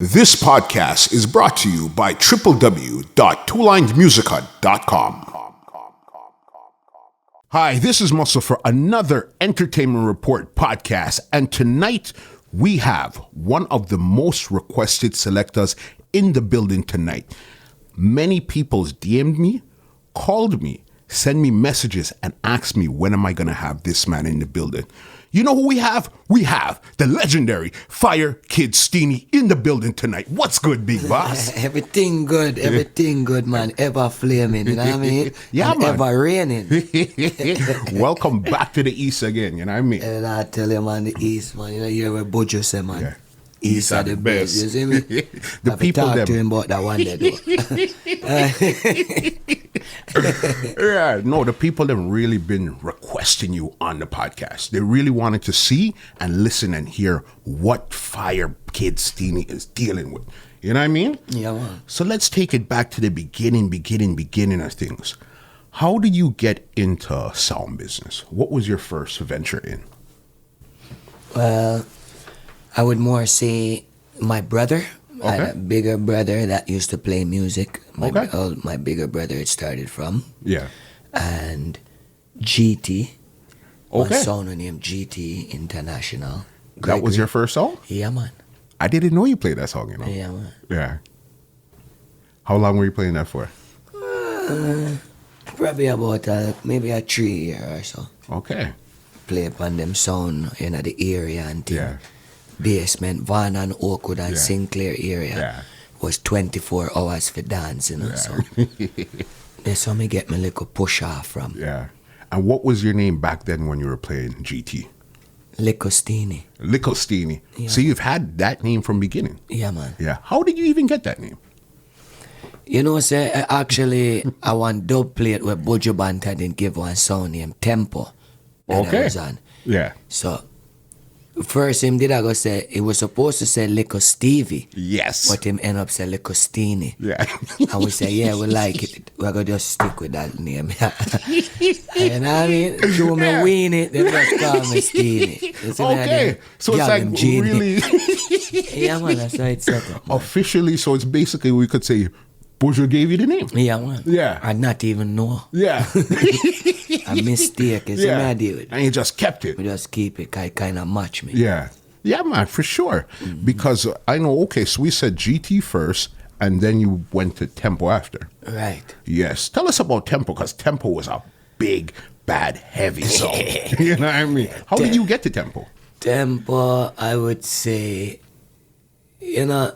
This podcast is brought to you by www.twolinedmusichut.com. Hi, this is Muscle for another Entertainment Report podcast, and tonight we have one of the most requested selectors in the building tonight. Many people's DM'd me, called me, sent me messages, and asked me when am I going to have this man in the building. You know who we have? We have the legendary Fire Kid Steenie in the building tonight. What's good, big boss? Everything good, man. Ever flaming, you know what I mean? Yeah, and man. Ever raining. Welcome back to the East again, you know what I mean? And I tell you, man, the East, man, you know, you hear what Buju say, man. Yeah. East are the best, you see me? The I people talk them. to him about that one day, though. Yeah, no, the people that really been requesting you on the podcast. They really wanted to see and listen and hear what Fire Kid Steenie is dealing with. You know what I mean? Yeah, man. So let's take it back to the beginning of things. How did you get into sound business? What was your first venture in? Well, I would more say my brother. I had a bigger brother that used to play music. My bigger brother it started from. Yeah. And GT. Okay. One song named GT International. That was your first song? Yeah, man. I didn't know you played that song, you know? Yeah, man. Yeah. How long were you playing that for? Probably about maybe a 3 year or so. Okay. Play upon them sound in the area and thing. Yeah. Basement, Van and Oakwood and Yeah. Sinclair area Yeah. was 24 hours for dance, you know. So that's how me get my little push off from. Yeah. And what was your name back then when you were playing GT? Licostini. Licostini. Yeah. So you've had that name from beginning. Yeah, man. Yeah. How did you even get that name? You know, say actually, I want dub plate where Buju Banton didn't give one sound named Tempo. That I Okay. was on. Yeah. So first him did I go say it was supposed to say Lico Stevie, Yes. but him end up say Licostini. Yeah. And we say, yeah, we like it. We're gonna just stick with that name. You know what I mean? Show me Weenie, then just call me Steenie. You see me? Okay. So it's Girl like them Genie. really Yeah, man, that's how it's set up. Man. officially. So it's basically, we could say, Buju gave you the name. Yeah, man. Yeah. I not even know. Yeah. A mistake. You see me? I deal with it. And you just kept it. We just keep it, kind of match me. Yeah. Yeah, man, for sure. Because I know, okay, so we said GT first, and then you went to Tempo after. Right. Yes. Tell us about Tempo, because Tempo was a big, bad, heavy song. You know what I mean? How did you get to Tempo? Tempo, I would say, you know,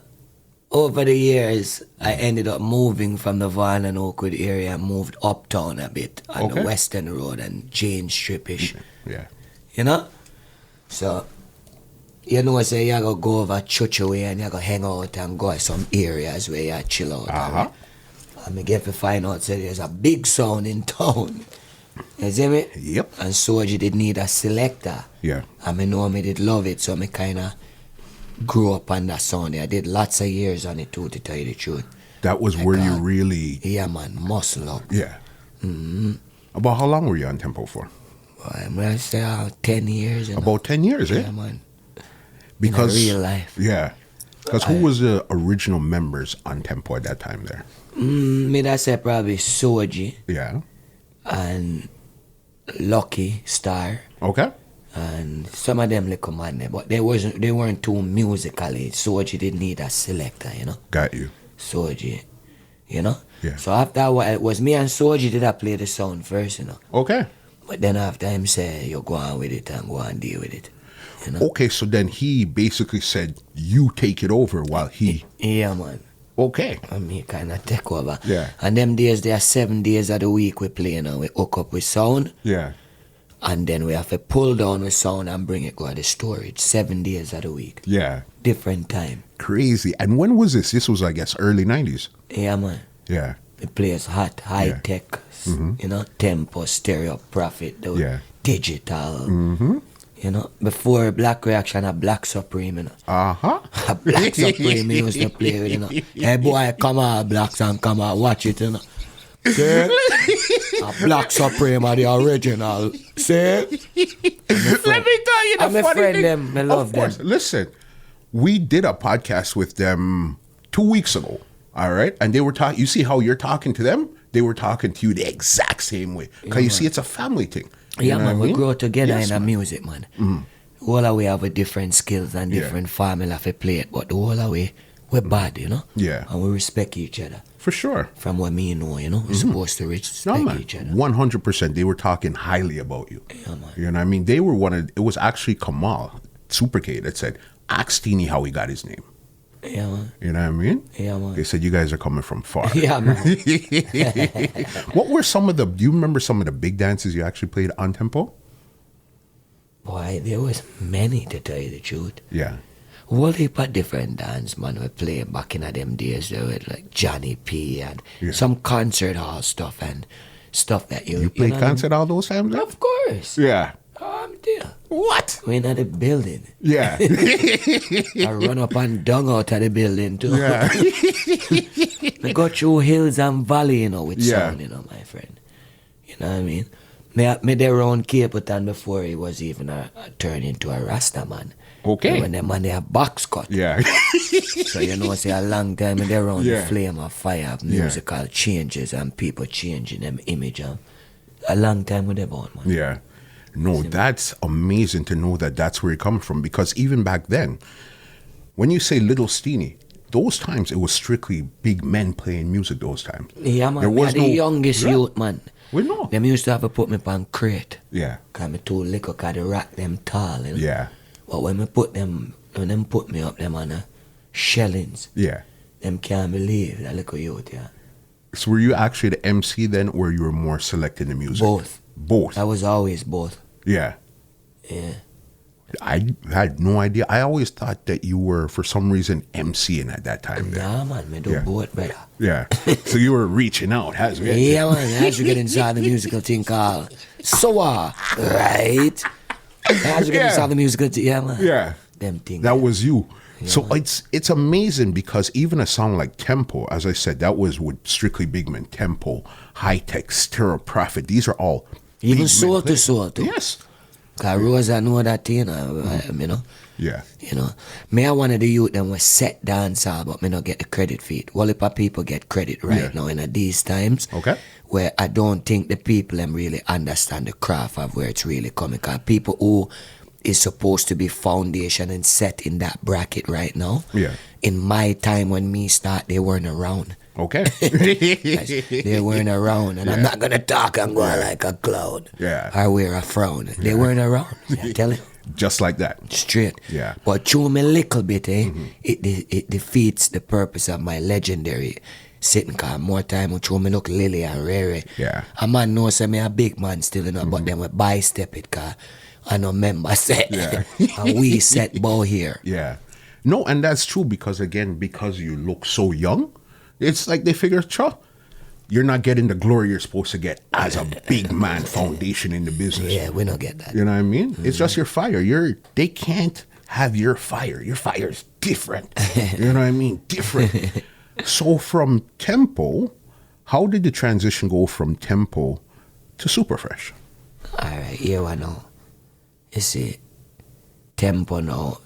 over the years, I ended up moving from the Vaughan and Oakwood area and moved uptown a bit on the Western Road and Jane Strip-ish. Yeah. You know? So, you know, say you gotta go over church away and you gotta hang out and go to some areas where you chill out. Uh-huh. And I get to find out say there's a big sound in town. You see me? Yep. And Soji did need a selector. Yeah. And I know me did love it, so me kinda grew up on that sound. I did lots of years on it too, to tell you the truth. That was where you really, Yeah, man, muscle up. yeah. About how long were you on Tempo for? I'm gonna say 10 years. You know? About 10 years, eh? Yeah, man. Because, in real life. Yeah. Because who was the original members on Tempo at that time there? Me that say probably Soji Yeah. and Lucky Star Okay. and some of them little man there, but they weren't too musically. Soji didn't need a selector, you know. Got you. Soji, you know. Yeah. So after a while, it was me and Soji did I play the sound first, you know. Okay. But then after him say, you go on with it and go and deal with it. You know? Okay, so then he basically said, you take it over while he... Yeah, man. Okay. And me kind of take over. Yeah. And them days, there are 7 days of the week we play now. We hook up with sound. Yeah. And then we have to pull down with sound and bring it go to the storage. 7 days of the week. Yeah. Different time. Crazy. And when was this? This was, I guess, early 90s. Yeah, man. Yeah. The place hot, high tech, you know, Tempo, Stereo, Profit, the Yeah. digital. Mm-hmm. You know, before Black Reaction, a Black Supreme, you know. Uh-huh. A Black Supreme used to play with, you know. Hey boy, come on, Blacks, and come on, watch it, you know. See? A Black Supreme are the original. See? Let me tell you the I'm a funny friend thing. them, I love Of course. them. Listen, We did a podcast with them 2 weeks ago. All right. And they were talking, you see how you're talking to them? They were talking to you the exact same way. Because you see, it's a family thing. Yeah, man, we grow together Yes, in the man. music, man. All of we have a different skills and different formula for play it, but all of we're bad, you know? Yeah. And we respect each other. For sure. From what me know, you know? We're supposed to respect No, man. each other. 100%. They were talking highly about you. Yeah, man. You know what I mean? They were it was actually Kamal, Super K, that said, ask Teeny how he got his name. Yeah, man. You know what I mean? Yeah, man. They said, you guys are coming from far. Yeah, man. What were do you remember some of the big dances you actually played on tempo? Boy, there was many, to tell you the truth. Yeah. Whole heap of different dance, man, we play back in them days. There were like Johnny P and some concert hall stuff and stuff that You played know what I mean? concert all those times? Of course. Yeah. I'm there. What? We're in the building. Yeah. I run up and down out of the building too. Yeah. I go through hills and valley, you know, with Yeah. sound, you know, my friend. You know what I mean? Me there around Capleton before he was even turned into a Rasta man. Okay. When the man they have box cut. Yeah. So you know, say a long time me there around Yeah. the flame of fire of musical changes and people changing them image. A long time with them on, man. Yeah. No, that's amazing to know that that's where you're coming from, because even back then, when you say Little Steenie, those times it was strictly big men playing music those times. Yeah, man. There Me was the no- youngest Yeah. youth, man. We know. Them used to have to put me on crate. Yeah. Cause me too little, cause the rock them tall, you know? Yeah. But when them put me up them on shellings, Yeah. them can't believe that little youth, yeah. So were you actually the MC then, or you were more selecting the music? Both. Both. I was always both. Yeah. Yeah. I had no idea. I always thought that you were, for some reason, MCing at that time. There. Nah, man, me do Yeah. both, brother. Yeah. So you were reaching out, has it? Yeah, man, as you get inside the musical thing called SOA, right? As you get Yeah. inside the musical thing, yeah, man. Yeah. Them things. That was you. So it's amazing, because even a song like Tempo, as I said, that was with Strictly Big Men, Tempo, High Tech, Stereo Prophet. These are all Even big Soul men to playing. Soul too. Yes. Cause Rosa know that, you know, you know. Yeah. You know, me I one of the youth them was set dancehall, but me not get the credit for it. Well, if people get credit right Yeah. now in these times, Okay. where I don't think the people them really understand the craft of where it's really coming. Cause people who is supposed to be foundation and set in that bracket right now. Yeah. In my time when me start, they weren't around. Okay. They weren't around, and I'm not gonna talk and go like a cloud. Yeah. Or wear a frown. They weren't around. I tell you. Just like that. Straight. Yeah. But through me little bit, it defeats the purpose of my legendary sitting car. More time through me look Lily and Rere. Yeah. A man knows me a big man still, you know, but then we by step it car. I know member set. Yeah. And we set bow here. Yeah. No, and that's true, because again, because you look so young, it's like they figure, you're not getting the glory you're supposed to get as a big man foundation in the business. Yeah, we don't get that. You know what I mean? It's just your fire. They can't have your fire. Your fire's different. You know what I mean? Different. So from Tempo, how did the transition go from Tempo to Super Fresh? Alright, here I know. You see, Tempo now,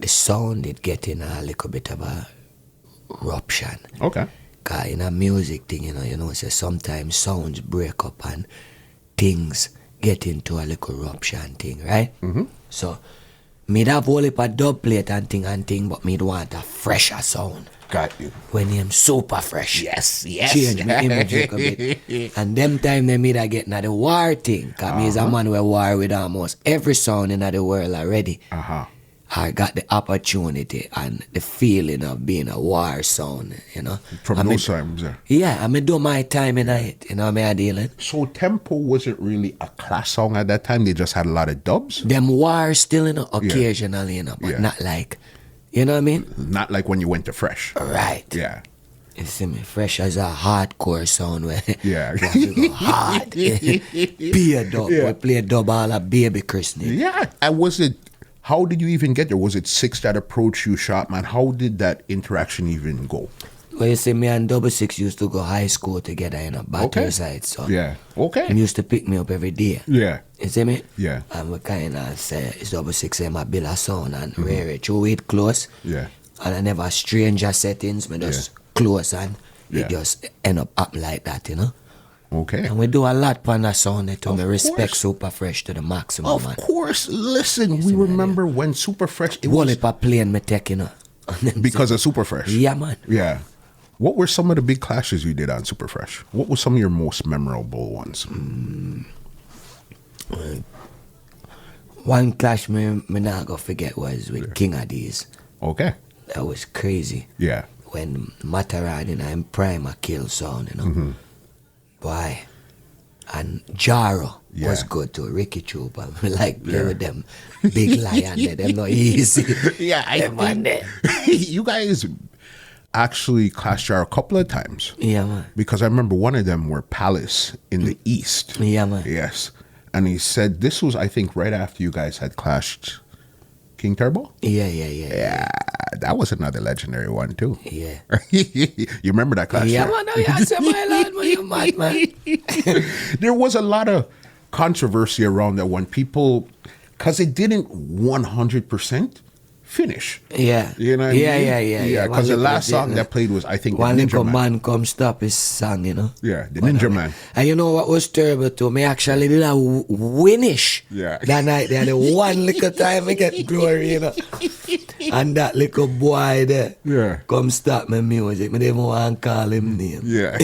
the sound it getting a little bit of a eruption. Okay. Cause in a music thing, you know, say sometimes sounds break up and things get into a little eruption thing, right? Mm-hmm. So, me'd have all heap of dub plate and thing, but me'd want a fresher sound. Got you. When him super fresh. Yes. Change my image a bit. And them time they me'd a get na the war thing. Cause me is a man we war with almost every sound in the world already. Uh-huh. I got the opportunity and the feeling of being a war sound, you know. From those times there. Yeah, I do my time in it, you know what I'm dealing. So Tempo wasn't really a class song at that time. They just had a lot of dubs. Them war still, you know, occasionally, you know, but Yeah. not like, you know what I mean? Not like when you went to Fresh. Right. Yeah. You see me, Fresh as a hardcore sound where Yeah. you have to go hard. Be a dub. Yeah. We play a dub all a baby christening. Yeah. And how did you even get there? Was it Six that approached you, Shotman? How did that interaction even go? Well, you see, me and Double Six used to go high school together in a battery side, so Yeah. Okay. he used to pick me up every day. Yeah. You see me? Yeah. And we kind of say, it's Double Six, my bill of sound and rare. Through it close. Yeah. And I never stranger settings, me just close and Yeah. it just end up like that, you know? Okay. And we do a lot on the sound to Of me respect course. Super Fresh to the maximum, Of man. course. Listen, we remember when Super Fresh it One was if I plane me take, you know. because of Super Fresh. Yeah, man. Yeah. What were some of the big clashes you did on Super Fresh? What were some of your most memorable ones? One clash me not gonna forget was with King Addies. Okay. That was crazy. Yeah. When Mataran in prime a kill sound, you know. Mm-hmm. Boy. And Jaro was Yeah. good too. Ricky Trooper. We like play with them big lion there. Them not easy. Yeah, I Them man there. you guys actually clashed Jar a couple of times Yeah, man. because I remember one of them were Palace in the East. Yeah, man. Yes. And he said this was, I think, right after you guys had clashed King Turbo. Yeah. Yeah, that was another legendary one too. Yeah. You remember that clash? Yeah, Jar? man. Yeah, say my lad, man. You mad, man. There was a lot of controversy around that one. People, because it didn't 100% finish. Yeah. You know what I mean? Yeah. Yeah, because the last song that played was, I think, the One Ninja little Man. man come stop his song, you know. Yeah, the Ninja Man. And you know what was terrible too? Me actually did a winish Yeah. that night. There, the one little time I get glory, you know. And that little boy there, Yeah. come stop my music. Me didn't even want to call him name. Yeah.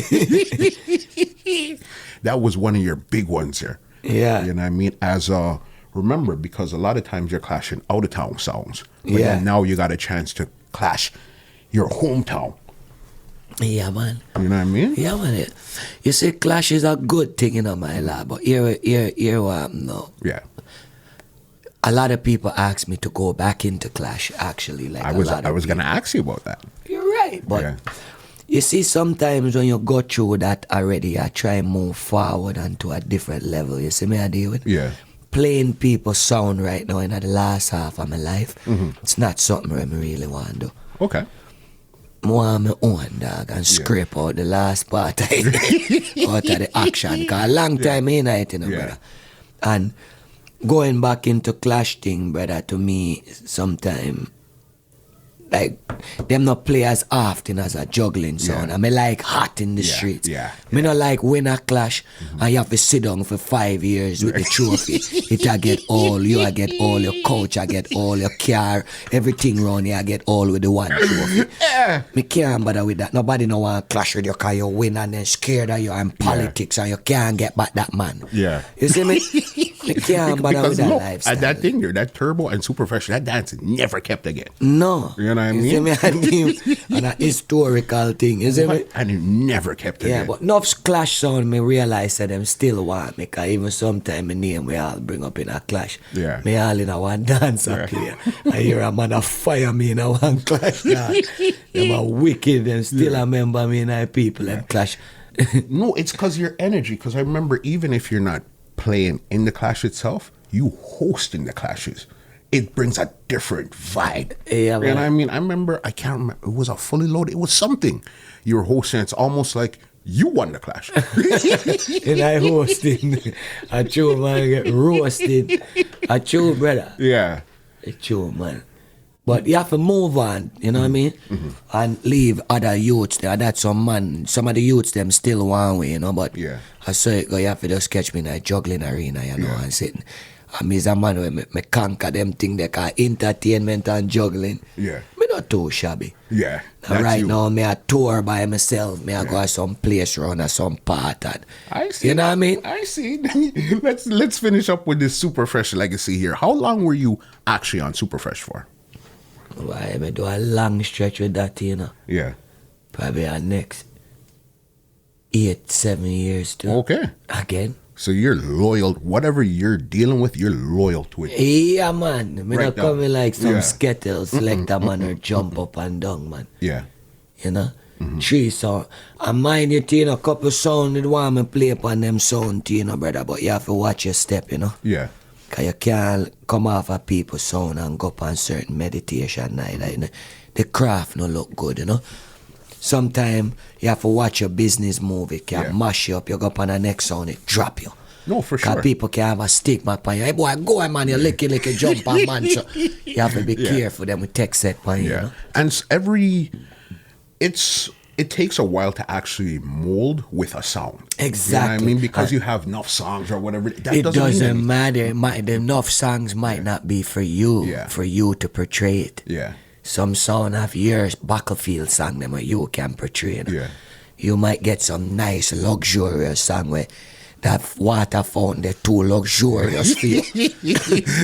That was one of your big ones here. Yeah. You know what I mean? As remember, because a lot of times you're clashing out of town sounds. But Yeah. then now you got a chance to clash your hometown. Yeah, man. You know what I mean? Yeah, man. You see, clash is a good thing, you know, my lad. But here what happened now. Yeah. A lot of people ask me to go back into clash, actually. Like I a was gonna ask you about that. You're right. But Yeah. you see, sometimes when you go through that already, I try and move forward onto a different level. You see me, I deal with? Yeah. Playing people sound right now in the last half of my life, Mm-hmm. it's not something I really want to do. Okay. More on my own, dog, and scrape out the last part out of the action. Because a long time in it, you know, Yeah. brother. And going back into clash thing, brother, to me, sometimes, like, them not play as often as a juggling sound. Yeah. I mean, like hot in the Yeah, streets. yeah, Me not like win a clash and you have to sit down for 5 years with the trophy. It I get all, you I get all, your coach I get all, your car, everything round here I get all with the one trophy. Me can't bother with that. Nobody no want to clash with you because you win and then scared of you and politics and you can't get back that man. Yeah. You see me? Me can't bother with Because that look, lifestyle. at that thing there, that Turbo and Super Fresh, that dance never kept again. No. You know what I You mean? see me? I mean, and a historical thing. You see me? And it never kept Yeah, again. but enough clash sound, me realize that them still want me, because even sometime my name we all bring up in a clash. Yeah. Me all in a one dance up here. I hear a man a fire me in a one clash. Dog. Them are wicked and still remember me and I people and clash. No, it's because your energy. Because I remember, even if you're not playing in the clash itself, you hosting the clashes. It brings a different vibe. Yeah, And man. I mean, I remember, I can't remember, it was a fully loaded, it was something. You were hosting, it's almost like you won the clash. And I hosting. I chew man get roasted. I chew brother. Yeah. I chew man. But you have to move on, you know what I mean? And leave other youths there. That's some man, some of the youths them still one way, you know, but Yeah. I saw it go, you have to just catch me in a juggling arena, you know, and sitting. I mean, a man where me conquer them thing they call entertainment and juggling. Yeah. Me not too shabby. Yeah. And right you. now, me a tour by myself. Me a go some place around or some part. And, I see. you know what I mean? I see. let's finish up with this Super Fresh legacy here. How long were you actually on Super Fresh for? Why, me do a long stretch with that, you know. Yeah. Probably our next 8-7 years too. Okay. Again. So you're loyal. Whatever you're dealing with, you're loyal to it. Yeah, man. Me Right not now. coming like some Yeah. Skittles, select a man or jump up and down, man. Yeah. You know? 3 sound. And mind you, you know, couple sound that want me play upon them sound, you know, brother, but you have to watch your step, you know? Yeah. Because you can't come off a people's sound and go up on certain meditation night. Like, the craft no look good, you know? sometimes you have to watch your business move. It can Yeah. mash you up. You go up on the next sound, it drop you. No, for Because sure. people can have a stigma upon you. Hey boy, go on, man, you lick it, jump on, man. So you have to be Yeah. careful them with tech set upon you, you Yeah. know? And it takes a while to actually mold with a sound. You know what I Exactly. mean? Because you have enough songs or whatever. That It doesn't mean doesn't anything. matter. Enough songs might not be for you, Yeah. for you to portray it. Yeah. Some sound have years battlefield song them where you can portray it. Yeah. You might get some nice luxurious song where that water fountain they're too luxurious for you.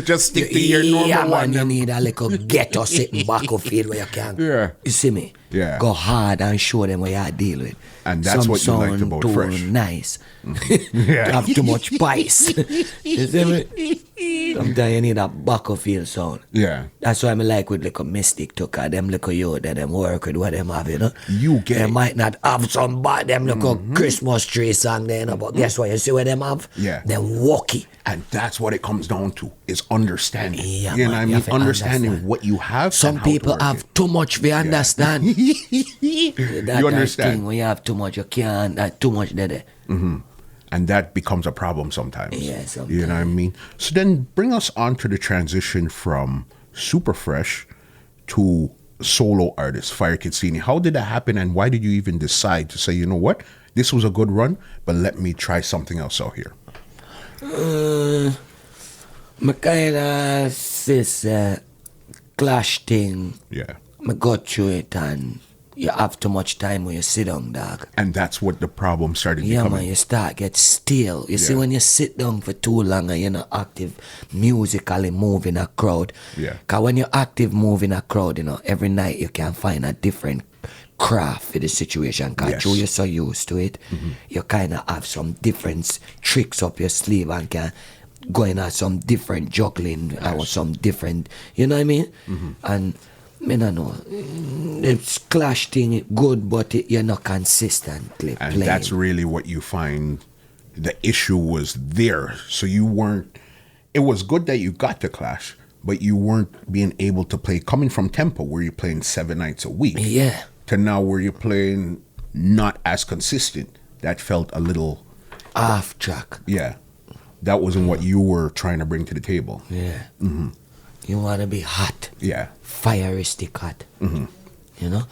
Just stick to your normal Yeah, one. man, you then. need a little ghetto sitting battlefield where you can. Yeah. You see me? Yeah. Go hard and show them what you deal with. And that's Some what you liked sound about too Fresh. nice. Yeah. Have too much spice. You see me? Sometimes you need a battlefield sound. Yeah. That's why I like with like a Mystic too, cause them little youth that them work with what them have, you know. You get They it. might not have some bad them little Christmas tree song there, you know, but guess what? You see what them have? Yeah. They're walkie. And that's what it comes down to is understanding. Yeah, you know man, what I you mean? have to Understanding understand. what you have. Some and how to people work have it. too much we understand. That You understand? thing when you have too much, you can't too much there. And that becomes a problem sometimes. Yeah, You know what I mean? So then bring us on to the transition from Super Fresh to solo artist, Fire Kid Steeney. How did that happen and why did you even decide to say, you know what, this was a good run, but let me try something else out here? I kind of this clash thing. Yeah. I go through it and you have too much time when you sit down, dog. And that's what the problem started Yeah, becoming. man, you start get still. You see, Yeah. when you sit down for too long and you're not active musically moving a crowd. Yeah. Because when you're active moving a crowd, you know, every night you can find a different craft for the situation. Because Yes. Mm-hmm. you're so used to it, you kind of have some different tricks up your sleeve and can go in at some different juggling or some different, you know what I mean? Mm-hmm. And I don't know. It's clash thing good, but you're not consistently And playing. that's really what you find the issue was there. So you weren't, it was good that you got to Clash, but you weren't being able to play, coming from Tempo where you're playing 7 nights a week, Yeah. to now where you're playing not as consistent. That felt a little, Off track. yeah, that wasn't what you were trying to bring to the table. Yeah. You want to be hot, Yeah. fieristic hot. You know?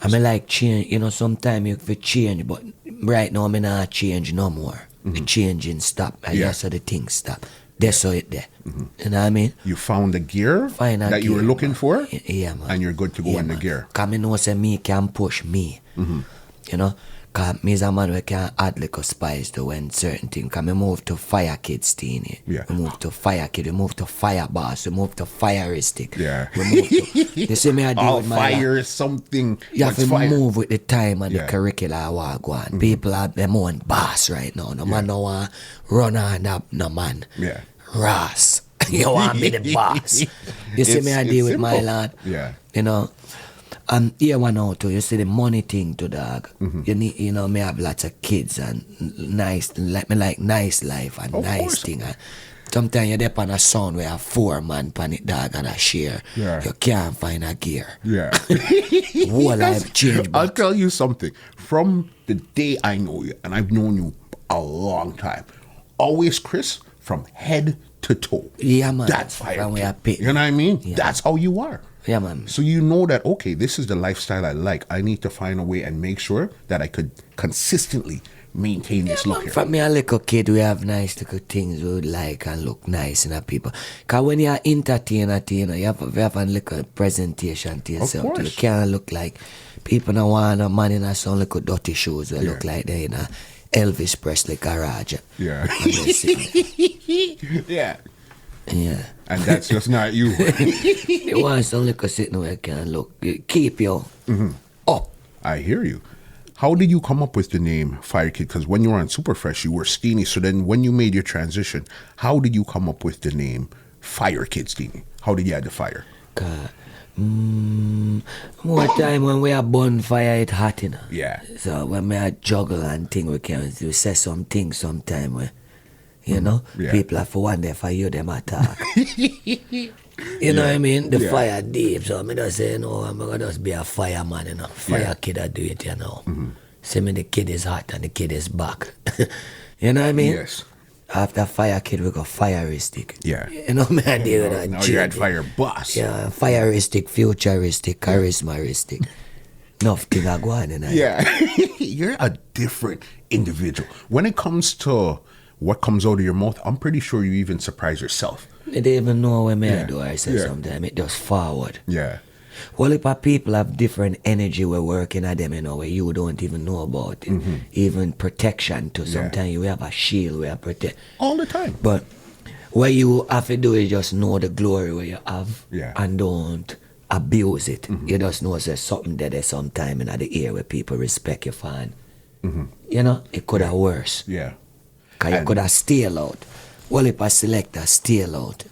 I mean, like change, you know, sometimes you could change, but right now, I'm not change no more. The changing stop. And Yeah. that's how the things stop. That's how it there. You know what I mean? You found the gear Find a that you were gear, looking man. for, Yeah, man. and you're good to go in the man. gear. Because I know say me can push me. You know? Because me is a man who can add like a spice to when certain things. Because I move to Fire Kid Steeny. Yeah. We move to Fire Kid. We move to Fire Boss. We move to Fireistic. Yeah. We move to, you see me I deal All with my fire is something. you have what's to fire? move with the time and Yeah. the curricula what go on. People have their own boss right now. No man no want run on up no man. Yeah. Ross. You want to be the boss. You see me I It's deal with my simple. lad. Yeah. You know. And here one out too, you see the money thing to dog. You need, you know, me have lots of kids and nice, like me like nice life and Of nice course. thing. And sometimes you're there on a sound where you have 4 man pan it dog and a share. Yeah. You can't find a gear. Yeah. Whole life change I'll back. tell you something. From the day I know you, and I've known you a long time, always Chris, from head to toe. Yeah, man. That's fire. From where I kid. pick. You know what I mean? Yeah. That's how you are. Yeah, man. So you know that, okay, this is the lifestyle I like. I need to find a way and make sure that I could consistently maintain this look here. From me a little kid, we have nice little things we would like and look nice in a people. Because when you're entertainer, you have a little presentation to yourself. course. You can't look like people don't want a man in a some little dirty shoes. They Yeah. look like they in a Elvis Presley garage. Yeah. And they sit- Yeah. yeah. And that's just not you. You want some little sitting where you can look, keep you up. I hear you. How did you come up with the name Fire Kid? Because when you were on Super Fresh, you were Steeny. So then when you made your transition, how did you come up with the name Fire Kid Steeny? How did you add the fire? More time when we are bonfire, it hot, you know. Yeah. So when we are juggle and thing, we say some things sometime where, you know, Yeah. people have to wonder for you them attack. You know Yeah. what I mean? The Yeah. fire deep. So I just say, I'm gonna just be a fireman, Fire kid I do it, See me, the kid is hot and the kid is back. You know what I mean? Yes. After fire kid, we got fireistic. Yeah. You know me, I deal with that. Now you're at fire boss. Yeah, fireistic, futuristic, charismaristic. Enough thing I go on, Yeah. You're a different individual. When it comes to what comes out of your mouth, I'm pretty sure you even surprise yourself. They don't even know what Yeah. I do. I say Yeah. sometimes it just forward. Yeah. Well, if people have different energy we're working at them, where you don't even know about it. Even protection too. Sometimes you have a shield where you protect. All the time. But what you have to do is just know the glory where you have Yeah. and don't abuse it. You just know there's something there sometime in the air where people respect you for. You know, it could have worse. Yeah. Because you And- could have steal out. Well, if a selector steal out,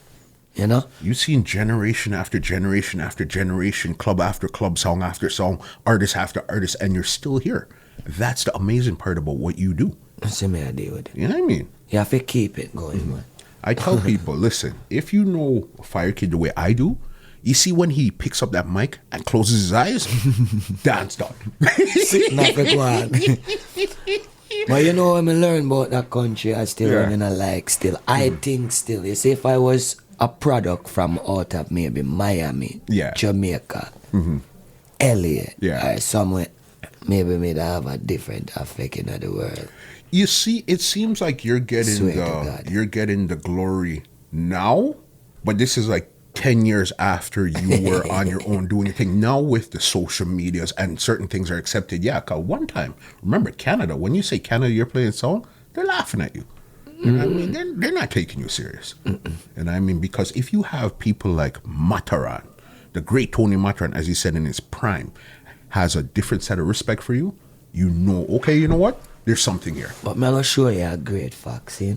you know? You've seen generation after generation after generation, club after club, song after song, artist after artist, and you're still here. That's the amazing part about what you do. That's the way I deal with it. You know what I mean? You have to keep it going, man. I tell people, listen, if you know Fire Kid the way I do, you see when he picks up that mic and closes his eyes, dance done. Not to go on. But you know, when I learn about that country, I still Yeah. like still. I think still. You see, if I was a product from out of maybe Miami, Yeah. Jamaica, LA, Yeah. or somewhere, maybe me have a different effect in the world. You see, it seems like you're getting Swear to God. the glory now, but this is like 10 years after you were on your own doing your thing. Now with the social medias and certain things are accepted. Yeah, 'cause one time, remember Canada, when you say Canada, you're playing a song, they're laughing at you. You know what I mean, they're not taking you serious. And I mean, because if you have people like Mataran, the great Tony Mataran, as he said in his prime, has a different set of respect for you, you know, okay, you know what? There's something here. But I'm going to show you a great fact, see?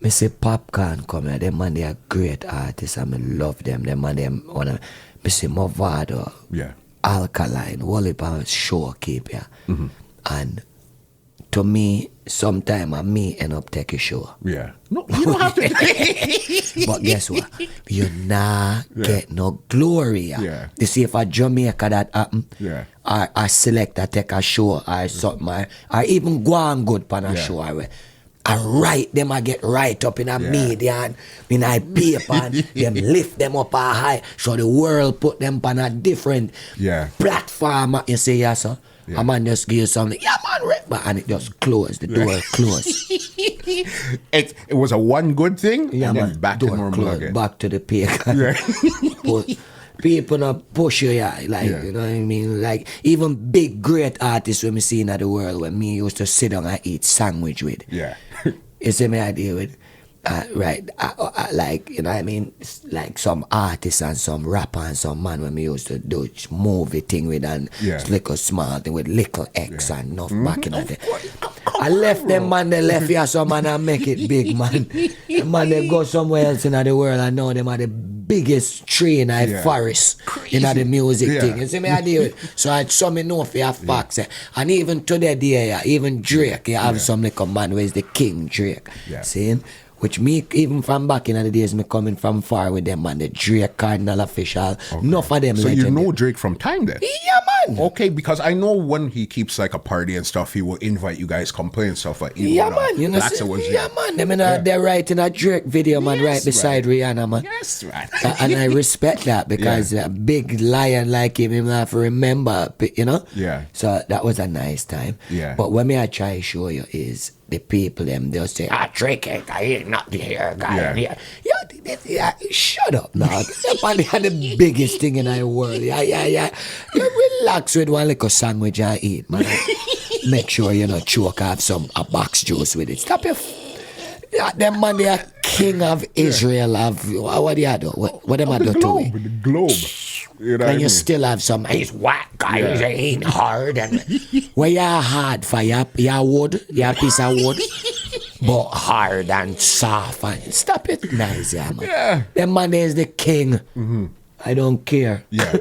Me say Popcorn come here, them man they are great artists and me love them. Them man them wanna me say Movado, Yeah. Alkaline, Wally Pound show keep ya. And to me, sometime me end up take a show. Yeah. No, you don't have to. But guess what? You nah get no glory. Yeah. You see if a Jamaica that happen, Yeah. or a selector take a show or something, or even go on good pan a Yeah. show. I write them, I get right up in a media and in a paper and them lift them up a high. So the world put them on a different Yeah. platform. You say, yeah, sir. Yeah. A man just give you something, yeah, man, rap, and it just closed. The door closed. It was a one good thing, Yeah, and then man. back to Door normal closed, again. back to the paper. People not push you, yeah. Like, Yeah. you know what I mean? Like, even big, great artists when me see in the world, when me used to sit down and eat sandwich with. Yeah. You see me idea with, right, like, you know what I mean? It's like some artists and some rapper and some man when me used to do movie thing with and Yeah. little small thing with little X and enough back in the day. Come I left on, them bro. man, they left here some man and make it big, man. The man, they go somewhere else in the world and now them are the biggest tree in the Yeah. forest in the music Yeah. thing. You see me idea with? So I saw me know for your facts. And even today, yeah, even Drake, you have some little man where is the king Drake. Yeah. See? Which me, even from back in the days, me coming from far with them, man, the Drake Cardinal official, enough of them So you legend. know Drake from time then? Yeah, man. Okay, because I know when he keeps like a party and stuff, he will invite you guys, come play and stuff. Like, even Yeah, when, man. You know, Blackster was yeah, there. man. Them in they're writing a Drake video, man, Yes, right beside Rihanna, man. Yes, man. And I respect that because a big lion like him have to remember, you know? Yeah. So that was a nice time. Yeah. But what me I try to show you is the people, them, they'll say, Drake, I ain't not here, guy. Yeah. Yeah. Shut up, now. They are the biggest thing in the world. Yeah. You relax with one little sandwich I eat, man. Make sure you not choke, have a box juice with it. Stop your... Yeah, them man, they are king of Israel. What do you do? What them I do The to globe, it? the globe. You know what I And you mean? still have some, he's whack, guys, Yeah. he ain't hard. And where you hard for your wood, your piece of wood, but hard and soft. And stop it nice, yeah, man. Yeah. Them man is the king. I don't care. Yeah.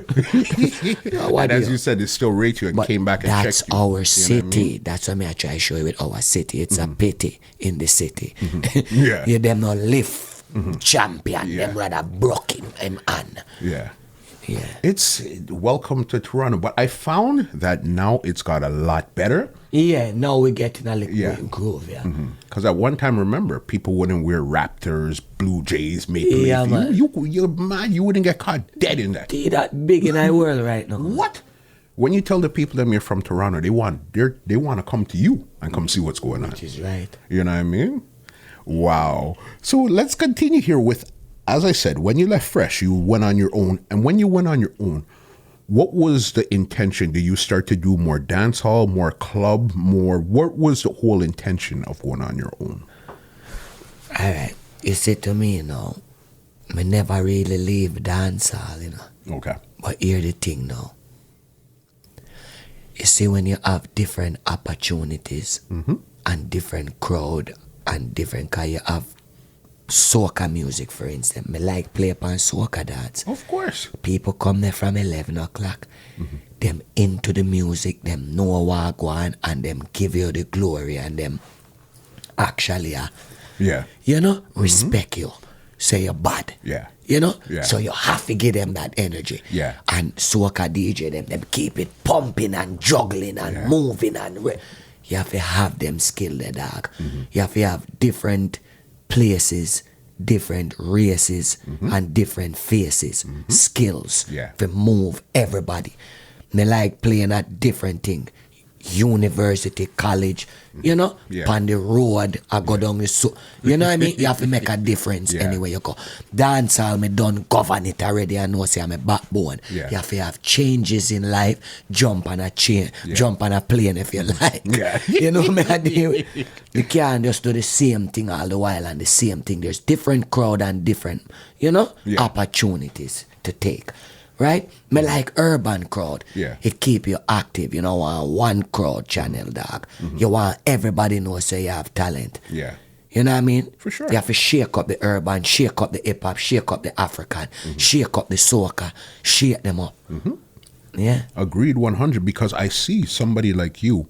What And as do you said, it still rate you and But came back and that's checked you. our You know what I city. mean? That's what I try to show you with our city. It's a pity in the city. Yeah. You them not live champion. Yeah. Them rather broke him on. Yeah. Yeah. It's welcome to Toronto, but I found that now it's got a lot better. Yeah, now we're getting a little Yeah. groove, yeah. Because at one time, remember, people wouldn't wear Raptors, Blue Jays, Maple Leaf. Yeah, man. You're mad. You wouldn't get caught dead in that. See that big in our world right now. What? When you tell the people them you're from Toronto, they want to come to you and come see what's going on. Which is right. You know what I mean? Wow. So let's continue here with, as I said, when you left Fresh, you went on your own. And when you went on your own, what was the intention? Did you start to do more dance hall, more club, what was the whole intention of going on your own? All right. You see, to me, you know, I never really leave dance hall, you know. Okay. But here the thing now. You see, when you have different opportunities and different crowd and different, cause you have soca music, for instance. Me like play upon soca dance. Of course. People come there from 11 o'clock. Them into the music, them know what go on, and them give you the glory, and them actually, Yeah. you know, respect you. Say you're bad. Yeah. You know? Yeah. So you have to give them that energy. Yeah. And soca DJ, them keep it pumping and juggling and moving and you have to have them skill there, dog. You have to have different places, different races, and different faces, skills Yeah. to move everybody. Me like playing at different thing. University, college, you know, Yeah. on the road, I go down the you know what I mean? You have to make a difference Yeah. anywhere you go. Dance hall, me done govern it already, I know say I'm a backbone. Yeah. You have to have changes in life, jump on a chain, jump on a plane if you like. Yeah. You know what I mean? You can't just do the same thing all the while and the same thing. There's different crowd and different, you know, Yeah. opportunities to take. Right? Me like urban crowd. Yeah. It keep you active. You know, one crowd channel, dog. You want everybody know say you have talent. Yeah. You know what I mean? For sure. You have to shake up the urban, shake up the hip hop, shake up the African, shake up the soca, shake them up. Yeah. Agreed 100, because I see somebody like you.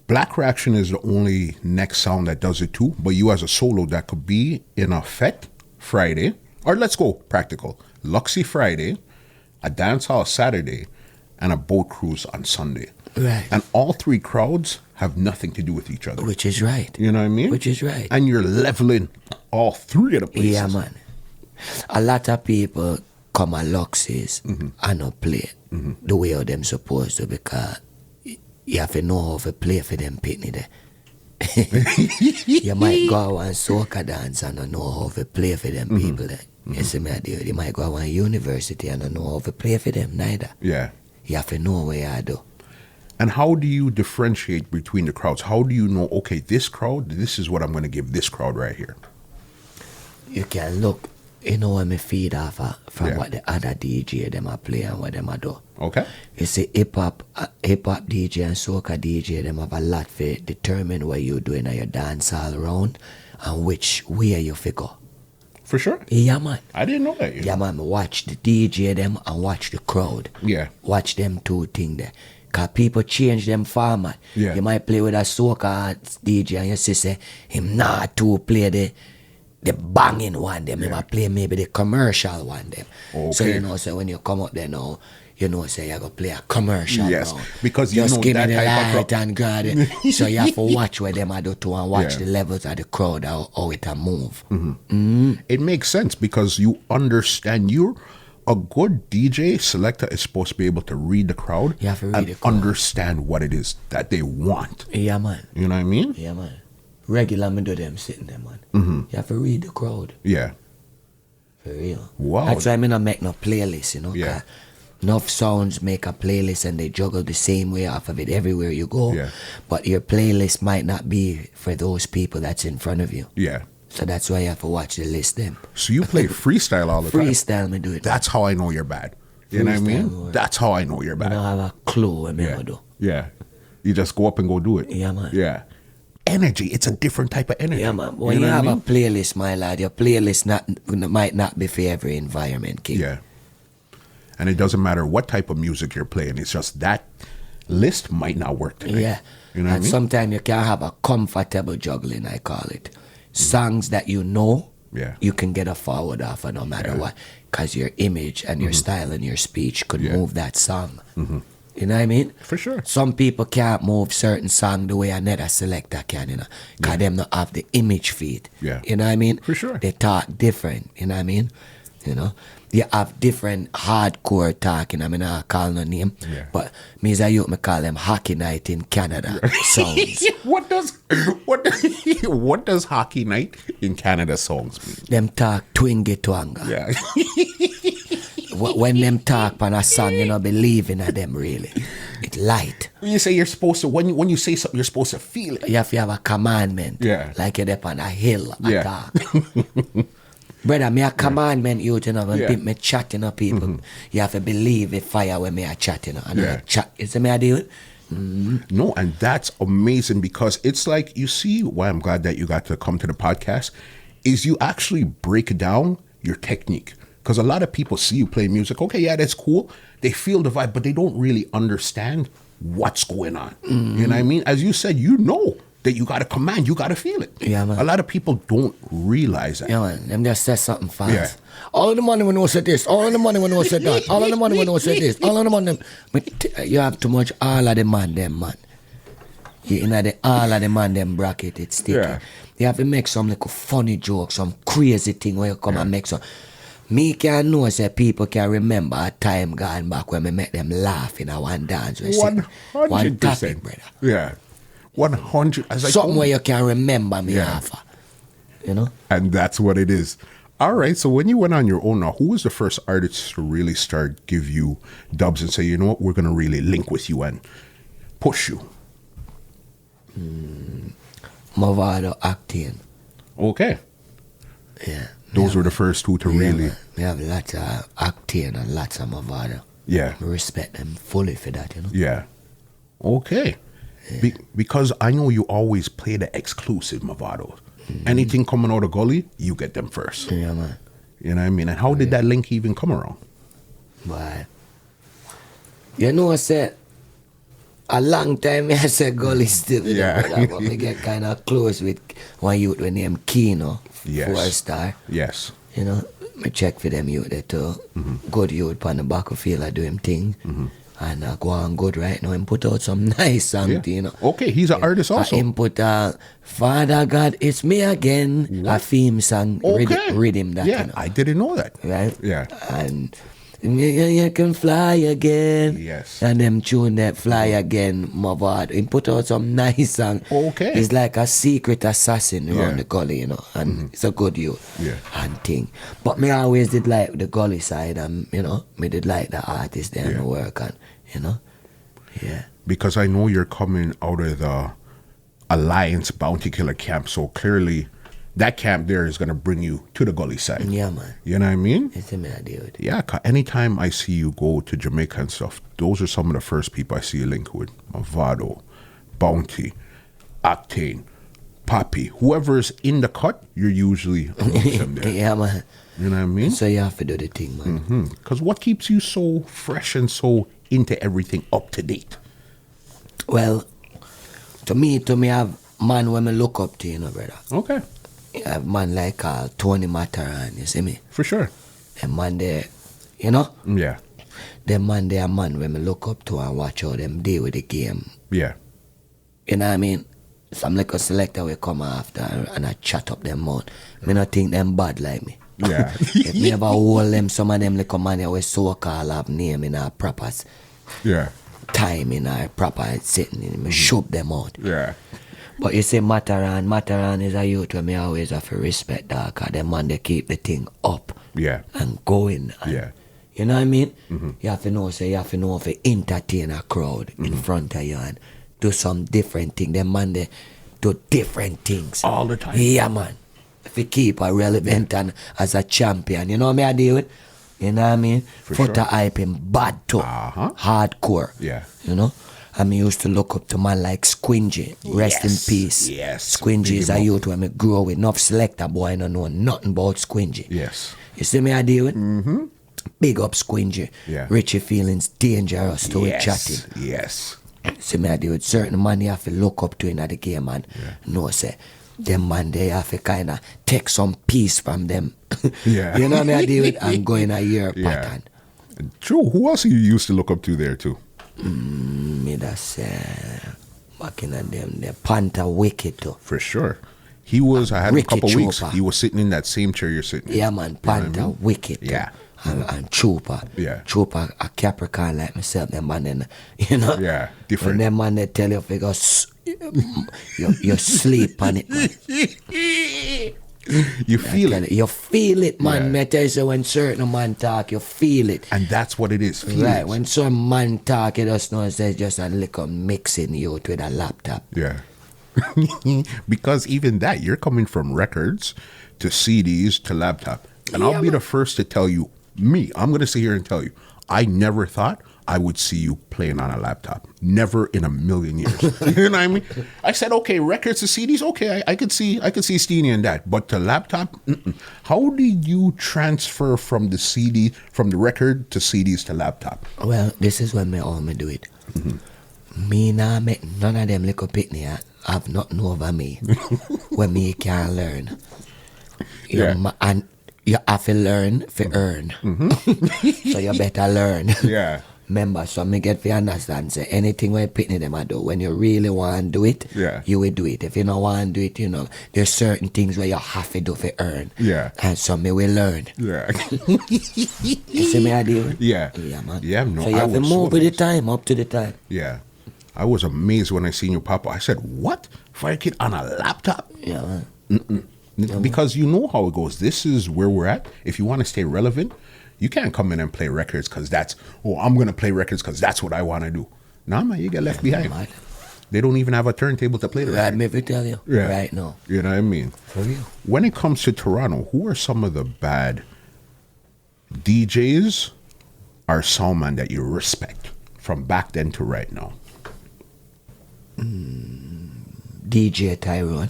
Black Reaction is the only next sound that does it too, but you as a solo that could be in a fete Friday, or let's go practical, Luxy Friday, a dance hall Saturday, and a boat cruise on Sunday. Right. And all three crowds have nothing to do with each other. Which is right. You know what I mean? Which is right. And you're leveling all three of the places. Yeah, man. A lot of people come at Luxys and not play the way how them supposed to, because you have to know how to play for them pitney there. You might go and soca dance and not know how to play for them people there. You see me, you might go to university and not know how to play for them neither. Yeah. You have to know what you do. And how do you differentiate between the crowds? How do you know, okay, this crowd, this is what I'm going to give this crowd right here? You can look, you know, when me feed off from Yeah. what the other DJ them a play and what them a do. Okay. You see, hip hop DJ and soca DJ, them have a lot to determine what you're doing at your dance all around and which way you figure. For sure. Yeah, man. I didn't know that. Yeah, man. Watch the DJ them and watch the crowd. Yeah. Watch them two things there. Because people change them format. Yeah. You might play with a soca DJ and you see, say, him not to play the banging one them. He might play maybe the commercial one them. So, Okay. you know, so when you come up there now, you know, say you're going to play a commercial Yes, now. because you just know give that me the type of light crowd. and guard it. So you have to watch where them I do too and watch Yeah. the levels of the crowd, how it a move. It makes sense because you understand. You're a good DJ selector is supposed to be able to read the crowd You have to read and the crowd. understand what it is that they want. Yeah, man. You know what I mean? Yeah, man. Regular me do them sitting there, man. You have to read the crowd. Yeah. For real. Wow. That's why I not make no playlist, you know. Yeah. 'cause enough sounds make a playlist and they juggle the same way off of it everywhere you go. Yeah. But your playlist might not be for those people that's in front of you. Yeah. So that's why you have to watch the list them. So you play freestyle all the time. Freestyle me do it. That's how I know you're bad. You know what I mean? Freestyle, That's how I know you're I bad. don't have a clue what me Yeah. do. Yeah. You just go up and go do it. Yeah, man. Yeah. Energy. It's a different type of energy. Yeah, man. When know you what have I a mean? playlist, my lad, your playlist might not be for every environment, kid. Yeah. And it doesn't matter what type of music you're playing. It's just that list might not work tonight. Yeah. You know what I And mean? sometimes you can have a comfortable juggling, I call it. Songs that you know, Yeah. you can get a forward offer no matter what, because your image and your style and your speech could move that song. You know what I mean? For sure. Some people can't move certain song the way another selector can, you know, because them not have the image feed. Yeah. You know what I mean? For sure. They talk different, you know what I mean? You know, you have different hardcore talking. I mean, I call no name, but me as a youth, me call them Hockey Night in Canada songs. what does Hockey Night in Canada songs mean? Them talk twingy twanga. Yeah. When them talk on a song, you know, believing in them really. It's light. When you say you're supposed to, when you say something, you're supposed to feel it. You have to have a commandment. Yeah. Like you're up on a hill. Yeah. Talk. Brother, me a commandment you know, when me chatting to people, you have to believe the fire when me a chatting. And I chat, you see me I do it? No, and that's amazing because it's like, you see why I'm glad that you got to come to the podcast, is you actually break down your technique. Because a lot of people see you play music, okay, yeah, that's cool. They feel the vibe, but they don't really understand what's going on. You know what I mean? As you said, you know that you got to command, you got to feel it. Yeah, man. A lot of people don't realize that. Yeah, man. Them just say something fast. Yeah. All of the money when we say this, all of the money when we say that, all of the money when we say this, all of the money. But you have too much all of the man, them, man. You know, all of the man, them bracket, it's sticky. Yeah. You have to make some like funny joke, some crazy thing where you come and make some. Me can know say people can remember a time gone back when we make them laugh in a one dance. 100%. One topic, brother. Yeah. 100. As I Something told where you. you can remember me Yeah. offer. You know? And that's what it is. All right. So when you went on your own now, who was the first artist to really start give you dubs and say, you know what, we're going to really link with you and push you? Mavado acting. Okay. Yeah. Those were the first two to really. Man. We have lots of acting and lots of Mavado. Yeah. We respect them fully for that, you know? Yeah. Okay. Because I know you always play the exclusive Mavados. Anything coming out of Gully, you get them first. Yeah, man. You know what I mean? And how did that link even come around? But, you know, I said, a long time I said Gully still. Yeah. Brother, but we get kind of close with one youth with name Kino. Yes. 4-star. Yes. You know, me check for them youth there too. Good youth on the battlefield, I do him thing. And go on good right now and put out some nice song, Yeah. you know. Okay, he's an artist also. Him put Father God, it's me again, a theme song, Okay. rhythm that, Yeah, you know. I didn't know that. Right? Yeah. And you can fly again. Yes. And them tune that fly again, Mavad. He put out some nice song. Okay. He's like a secret assassin Yeah. around the gully, you know. And it's a good youth. Yeah. And thing. But me always did like the gully side and, you know, me did like the artist there and Yeah. the work and, you know. Yeah. Because I know you're coming out of the Alliance Bounty Killer camp, so clearly that camp there is going to bring you to the Gully side. Yeah, man. You know what I mean? It's a me I deal with. Yeah, anytime I see you go to Jamaica and stuff, those are some of the first people I see you link with. Mavado, Bounty, Octane, Poppy. Whoever's in the cut, you're usually amongst them there. Yeah, man. You know what I mean? So you have to do the thing, man. Because what keeps you so fresh and so into everything up to date? Well, to me, have man when me look up to, you know, brother. Okay, You have man like Tony Mataran, you see me? for sure. And man there, you know? Yeah, Them man there, man when me look up to and watch how them deal with the game. yeah, You know what I mean? Some like a selector will come after and I chat up them mouth. Me not think them bad like me. yeah. If me ever hold them, some of them little man we so-called have name in our proper Yeah, time in our proper sitting in me shove them out. yeah, But you say Mataran is a youth where me always have to respect that because them man they keep the thing up yeah, and going. And, yeah. you know what I mean? You have to know, say you have to know if you entertain a crowd in front of you and do some different thing. Them man they do different things. All the time. Yeah, man. If you keep a relevant and as a champion, you know what I deal with? You know what I mean? For Put sure. a hype in bad too. Uh-huh. Hardcore. Yeah. You know? I mean, used to look up to man like Squingy. Rest in Yes, peace. yes. Squingy Big is him a up. youth when me grow with. Enough selector boy, I don't know nothing about Squingy. Yes. You see me I deal with? Mm-hmm. Big up Squingy. Yeah. Richie Feelings, dangerous to it chatting. Yes. See me I deal with certain man you have to look up to in the game and know say them man, they have to kind of take some piece from them. Yeah. You know what I deal with? And go in a year pattern. True. Who else you used to look up to there too? Me that's back in them, the Panther Wicked too. For sure. He was, I had him a Ricky couple weeks. Trooper. He was sitting in that same chair you're sitting in. Yeah, man, Panther Wicked. too. Yeah. And Trooper. Yeah. Trooper, a Capricorn like myself, them man, then, you know. Yeah, different. When them man, they tell you, if you go, you sleep on it, man. You feel it. You feel it, man. Yeah. Me tell you, so when certain man talk, you feel it. And that's what it is. Feelings. Right, when some man talk, you just know it's just a little mixing you with a laptop. Yeah. Because even that, you're coming from records to CDs to laptop. And I'll be the first to tell you, I'm going to sit here and tell you, I never thought I would see you playing on a laptop. Never in a million years. You know what I mean? I said, okay, records to CDs, okay, I could see Steenie and that. But to laptop, how did you transfer from the record to CDs to laptop? Well, this is when me do it. Me nah make none of them little pitney have nothing over me when me can learn. And you have to learn to earn. So you better learn. Yeah. Remember, so me get to understand, say anything when pitney them I do, when you really want to do it, you will do it. If you don't want to do it, you know, there's certain things where you have to do to earn. Yeah. And so me will learn. Yeah. You see me I do? Yeah. Yeah, man. Yeah, no, so you I have to was move so with the amazed. time, up to the time. Yeah. I was amazed when I seen you pop up. I said, what? Fire Kid on a laptop? Yeah, man. Because you know how it goes. This is where we're at. If you want to stay relevant, you can't come in and play records because I'm going to play records because that's what I want to do. Nah, man, you get left behind. Man. They don't even have a turntable to play the Right, record. me tell you. Yeah. Right now. You know what I mean? For real. When it comes to Toronto, who are some of the bad DJs or soundman that you respect from back then to right now? DJ Tyrone.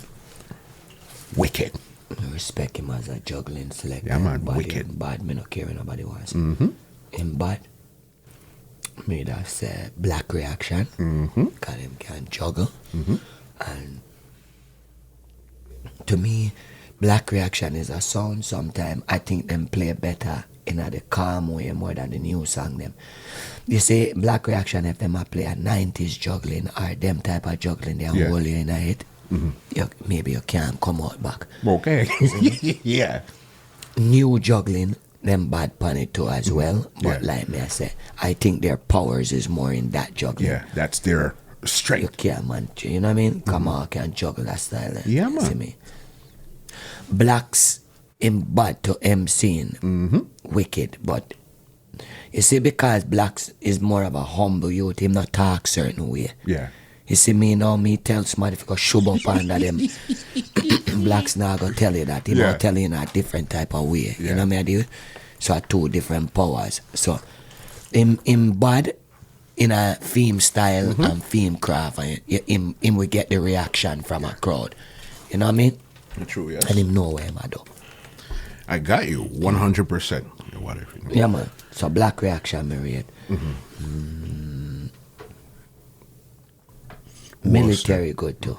Wicked. I respect him as a juggling selector. Yeah, man, Bad, wicked. Bad, me no care what nobody wants. Him bad. Me that's Black Reaction. Cause him can juggle. And to me, Black Reaction is a sound sometime. I think them play better in the calm way more than the new song them. You see, Black Reaction, if them a play a 90s juggling or them type of juggling, they Yeah. hold you in a hit. Maybe you can't come out back. Okay. Yeah. New juggling, them bad pan it too as well. But Yeah. like me I say, I think their powers is more in that juggling. Yeah, that's their You strength. can't man, you know what I mean? Come on, can juggle that style. Yeah, You man. See me? Blacks in bad to MCing, wicked, but you see, because Blacks is more of a humble youth, him not talk certain way. Yeah. You see me now, me tell somebody if you go shove up under them, Blacks now go tell you that. He Yeah. not tell you in a different type of way. Yeah. You know what I mean? So two different powers. So him bad in a theme style and theme craft, and him will get the reaction from a crowd. You know what I mean? True, yes. And him know what him a do. I got you 100%. Whatever. Yeah, man. So Black Reaction, me rate. Military good too.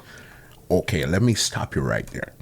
Okay, let me stop you right there.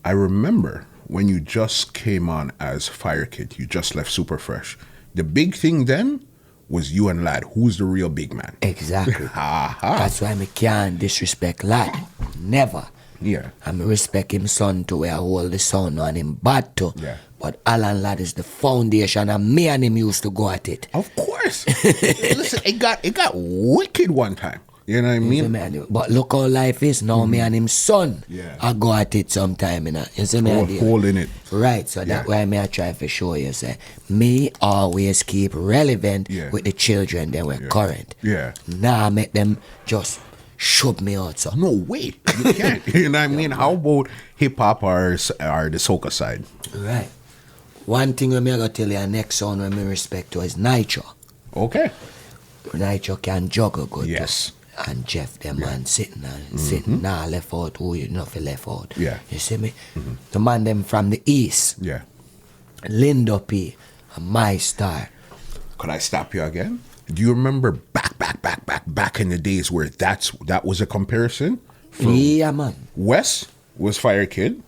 I remember when you just came on as Fire Kid, you just left Super Fresh. The big thing then was you and Lad. Who's the real big man? Exactly. Aha. That's why me can't disrespect Lad. Never. Yeah. I me respect him son to where I hold the son on him bad too. Yeah. But Alan Lad is the foundation and me and him used to go at it. Of course. Listen, it got wicked one time. You know what I You see mean? me and him? But look how life is now. Me and him son, Yeah. I go at it sometime. You know? You see me? and him? Holding it. Right, so Yeah. that's why me I try to show you, say, me always keep relevant Yeah. with the children that were current. Yeah. Now I make them just shove me out, so. No, wait. You can't. You know what I mean? How about hip hop or the soca side? Right. One thing when me I gotta tell you, next son when me respect to is Nitro. Okay. Nitro can juggle good. Yes. Too. And Jeff, them man sitting and sitting. Nah, left out who you know for left out. Yeah. You see me? The man them from the east. Yeah. Lindo P. And My Star. Could I stop you again? Do you remember back in the days where that was a comparison? From Yeah, man. West was Fire Kid.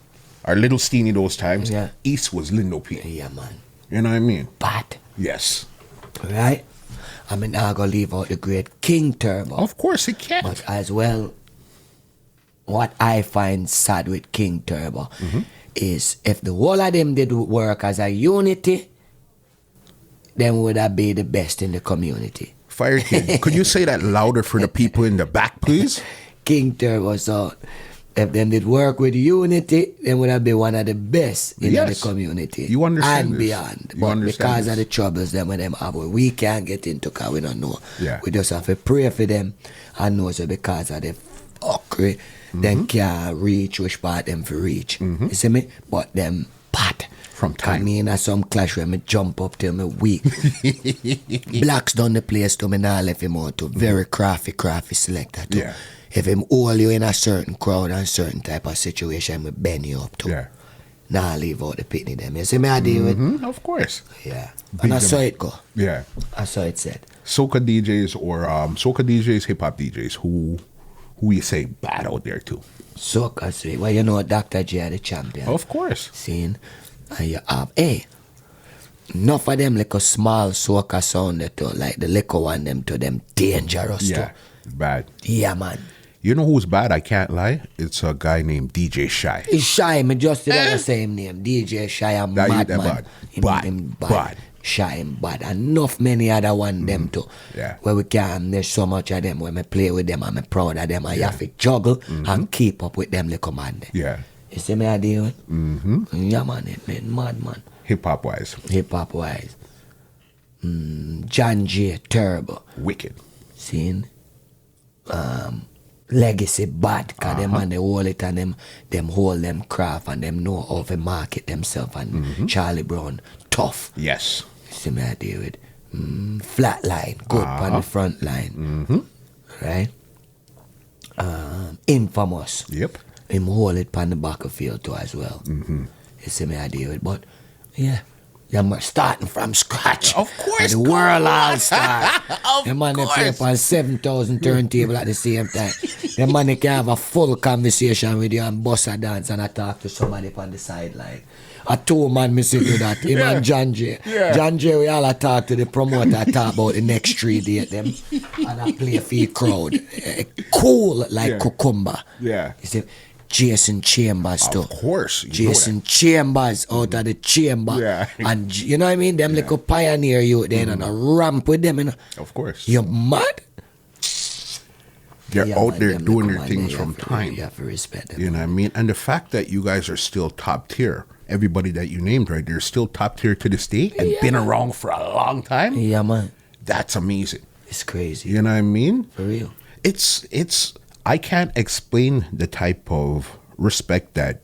Our Little Steenie those times. Yeah. East was Lindo P. Yeah, man. You know what I mean? Bad. Yes. Right? I mean, I'm going to leave out the great King Turbo. Of course it can. But as well, what I find sad with King Turbo is if the whole of them did work as a unity, then would have be the best in the community. Fire Kid, could you say that louder for the people in the back, please? King Turbo, so if them did work with unity, then would have been one of the best in the community. You understand and this. beyond. You But understand because this. of the troubles them when them have, we can't get into because we don't know. Yeah. We just have to pray for them and know so because of the fuckery, them can't reach which part them for reach. You see me? But them pat. From time. I mean, at some clash where me jump up till me weak. Blacks done the place to me now left him out to very crafty selector too. Yeah. If him hold you in a certain crowd and certain type of situation, me bend you up too. Yeah. Nah, leave out the pitney them. You see me I deal with? Of course. Yeah. Beat And I them. saw it go. Yeah. I saw it said. Soca DJs or soca DJs, hip hop DJs, who you say bad out there too? Soca say, well, you know Dr. J are the champion. Of course. Seeing? And you have, enough of them like a small soca sound that too, like the liquor one them to them dangerous Yeah. too. Bad. Yeah, man. You know who's bad? I can't lie. It's a guy named DJ Shy. It's Shy, me just did the same name. DJ Shy and That you Mad that Man. bad. Him- Bad. him Bad. Shy and bad. Enough many other one them too. Yeah. Where we can, there's so much of them when me play with them and me proud of them and you have to juggle and keep up with them little man. Yeah. You see me I deal with? Yeah man, it man, mad man. Hip hop wise. Hip hop wise. John J. Turbo. Wicked. Seen? Legacy bad, cause them man they hold it and them hold them craft and them know how to market themselves and Charlie Brown tough. Yes. See me I deal with Flatline, good on the front line. Right? Infamous. Yep. Him hold it on the back of field too as well. You see me I deal with, but yeah. You're starting from scratch. Of course, And the world all start. Of The man they play course. upon 7,000 turntable at the same time. The man they can have a full conversation with you and bust a dance and I talk to somebody on the sideline. A two-man me see do that. Him and John J. Yeah. John J, we all a talk to the promoter, talk about the next 3 days them. And I play for the crowd. Cool like Yeah. cucumber. Yeah. You see, Jason Chambers too. Of course. You know Jason Chambers out of the chamber. Yeah. And you know what I mean? Them little pioneer you then and a ramp with them, you know. that. Of course. You mad? They're Yeah, out man, there them doing little their man, things you from have to- time. You have to respect them. You know what I mean? And the fact that you guys are still top tier, everybody that you named right there, still top tier to this day and been around for a long time, Yeah, man. that's amazing. It's crazy. You know what I mean? For real. It's I can't explain the type of respect that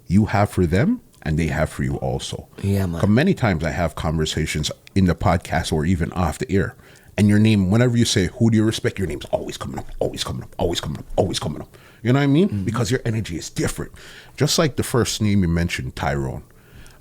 you have for them and they have for you also. Yeah, man. 'Cause many times I have conversations in the podcast or even off the air, and your name, whenever you say, who do you respect, your name's always coming up, always coming up, always coming up, always coming up. You know what I mean? Because your energy is different. Just like the first name you mentioned, Tyrone.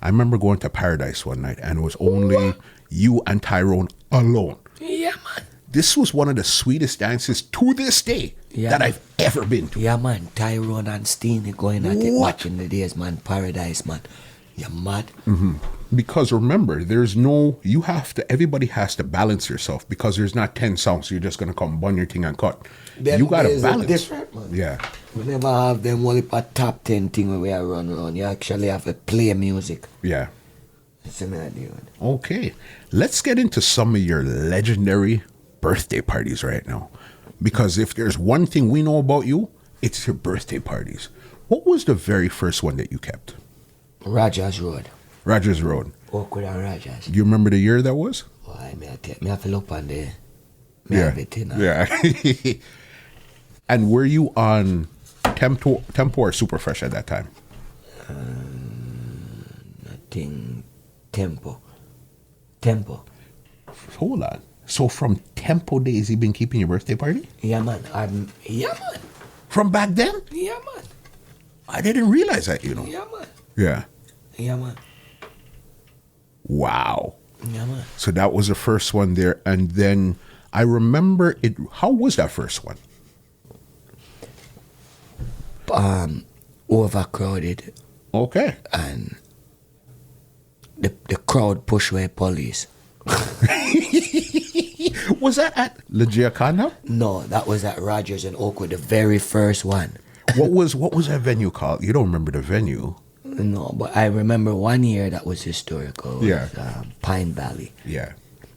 I remember going to Paradise one night and it was only you and Tyrone alone. Yeah, man. This was one of the sweetest dances to this day Yeah, that man. I've ever been to. Yeah, man. Tyrone and Steenie going at it, What? watching the days, man. Paradise, man. You mad? Because remember, everybody has to balance yourself because there's not 10 songs. You're just going to come bun your thing and cut. Them You got to days are balance. different, man. Yeah. We never have them only a top 10 thing where we are run around. You actually have to play music. Yeah. It's a man doing. Okay. Let's get into some of your legendary birthday parties right now. Because if there's one thing we know about you, it's your birthday parties. What was the very first one that you kept? Rogers Road. Rogers Road. Oakwood and Rogers. Do you remember the year that was? Why, me have to look on the... Me have it, you know. Yeah. And were you on Tempo or Super Fresh at that time? I think Tempo. Tempo. Hold on. So from Tempo days, you been keeping your birthday party? Yeah, man. Yeah, man. From back then? Yeah, man. I didn't realize that, you know. Yeah, man. Yeah. Yeah, man. Wow. Yeah, man. So that was the first one there. And then I remember it. How was that first one? overcrowded, Okay. and the crowd push away police. Was that at La Giaconda? No, that was at Rogers and Oakwood, the very first one. What was that venue called? You don't remember the venue? No, but I remember one year that was historical. It Yeah. was, Pine Valley. Yeah.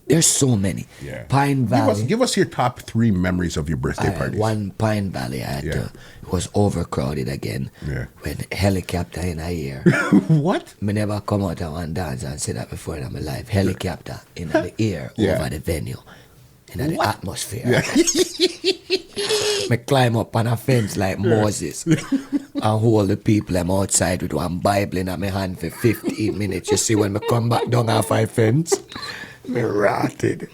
There's so many. Yeah. Pine Valley. Give us your top 3 memories of your birthday parties. One Pine Valley, it was overcrowded again. Yeah. When helicopter in a year. What? Me never come out of one dance and say that before in my life. Helicopter in the air Yeah. over the venue. In the atmosphere. Me climb up on a fence like Moses and hold the people I'm outside with one Bible in my hand for 15 minutes. You see when me come back down off my fence, me rotted.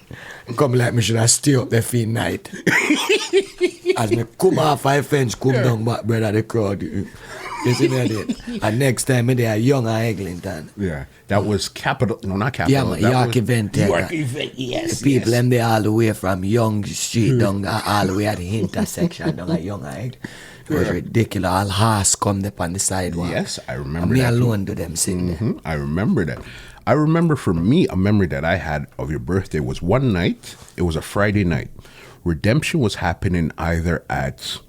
Come like me should have stay up there for night. As me come off my fence, come down back, brother, the crowd. You see me there? And next time me there, young and Eglinton. Yeah. That was Capital. No, not Capital. Yeah, man, That York was- event. York event, yes. The people yes. them there all the way from Young Street down all the way at the intersection down at Young Egg. It was ridiculous. All horse come up on the sidewalk. Yes, I remember And me that. alone do them sing there. I remember that. I remember for me, a memory that I had of your birthday was one night, it was a Friday night. Redemption was happening either at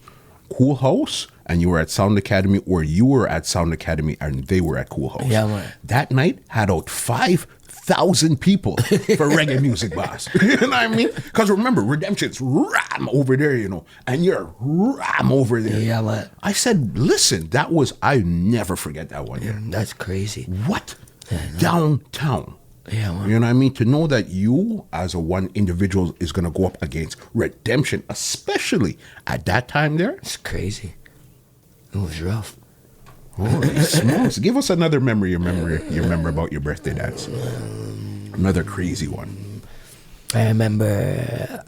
Cool House and you were at Sound Academy, or you were at Sound Academy and they were at Cool House. Yeah, man. That night had out 5,000 people for reggae music, boss. You know what I mean? Because remember, Redemption's ram over there, you know, and you're ram over there. Yeah, man. I said, listen, I never forget that one year. That's crazy. What? Downtown. Yeah, man. You know what I mean? To know that you, as a one individual, is going to go up against Redemption, especially at that time there. It's crazy. It was rough. Holy smokes. Give us another memory you remember about your birthday dance. Another crazy one. I remember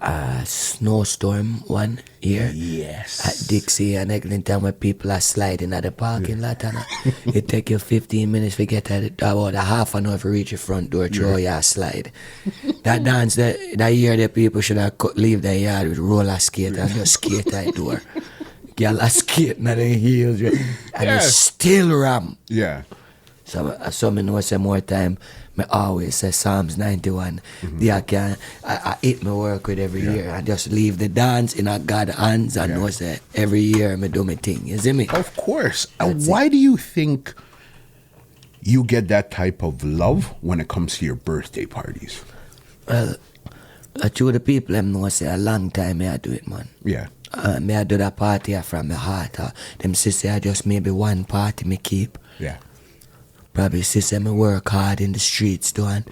a snowstorm one year. Yes. At Dixie and Eglinton where people are sliding at the parking lot and it take you 15 minutes to get at it, about a half an hour to reach your front door through your slide. That dance that year the people should have leave their yard with roller skate and just skate at the door. Girl are skating at the heels and Yes. it's still ram. Yeah. So me know say more time, me always say Psalms 91. I eat my work with every year. I just leave the dance in a God's hands and know say every year me do my thing. You see me? Of course. And why do you think you get that type of love when it comes to your birthday parties? Well, to the people them know say a long time me I do it, man. Yeah. Me I do that party from my heart. Them say I just maybe one party me keep. Yeah. Probably say me work hard in the streets too, and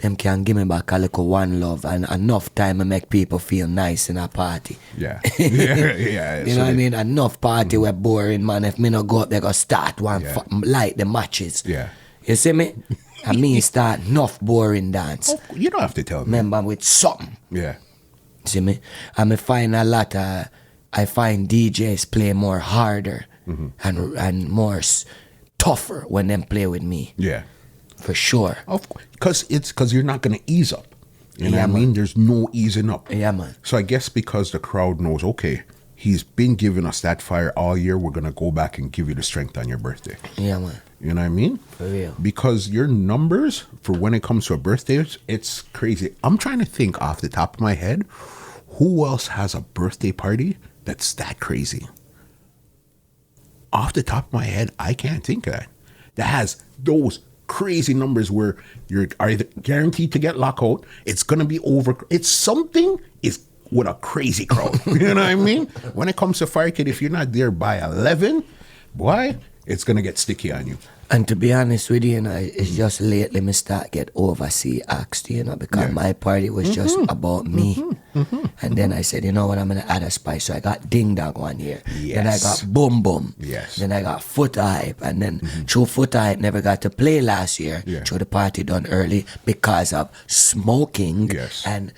them can give me back a little one love and enough time to make people feel nice in a party. Yeah. Yeah. You know what I mean? Enough party were boring, man. If me not go up there, go start one Yeah. light the matches. Yeah. You see me? I mean start enough boring dance. Oh, you don't have to tell me. Remember with something. Yeah. See me? And me find a lot of, I find DJs play more harder and more tougher when them play with me. Yeah. For sure. Of course, because you're not going to ease up. You know Yeah, what I mean? man. There's no easing up. Yeah, man. So I guess because the crowd knows, okay, he's been giving us that fire all year, we're going to go back and give you the strength on your birthday. Yeah, man. You know what I mean? For real. Because your numbers for when it comes to a birthday, it's crazy. I'm trying to think off the top of my head, who else has a birthday party that's that crazy? Off the top of my head, I can't think of that. That has those crazy numbers where you're either guaranteed to get lockout, it's going to be over. It's something is with a crazy crowd. You know what I mean? When it comes to Fire Kid, if you're not there by 11, boy, it's going to get sticky on you. And to be honest with you, it's just lately me start get oversee asked, because my party was just about me. And then I said, you know what, I'm going to add a spice. So I got Ding Dong one year. Then I Yes. got Boom Boom. Yes. Then I got Foot Hype. And then True Foot Hype never got to play last year. Yeah. Through the party done early because of smoking Yes. and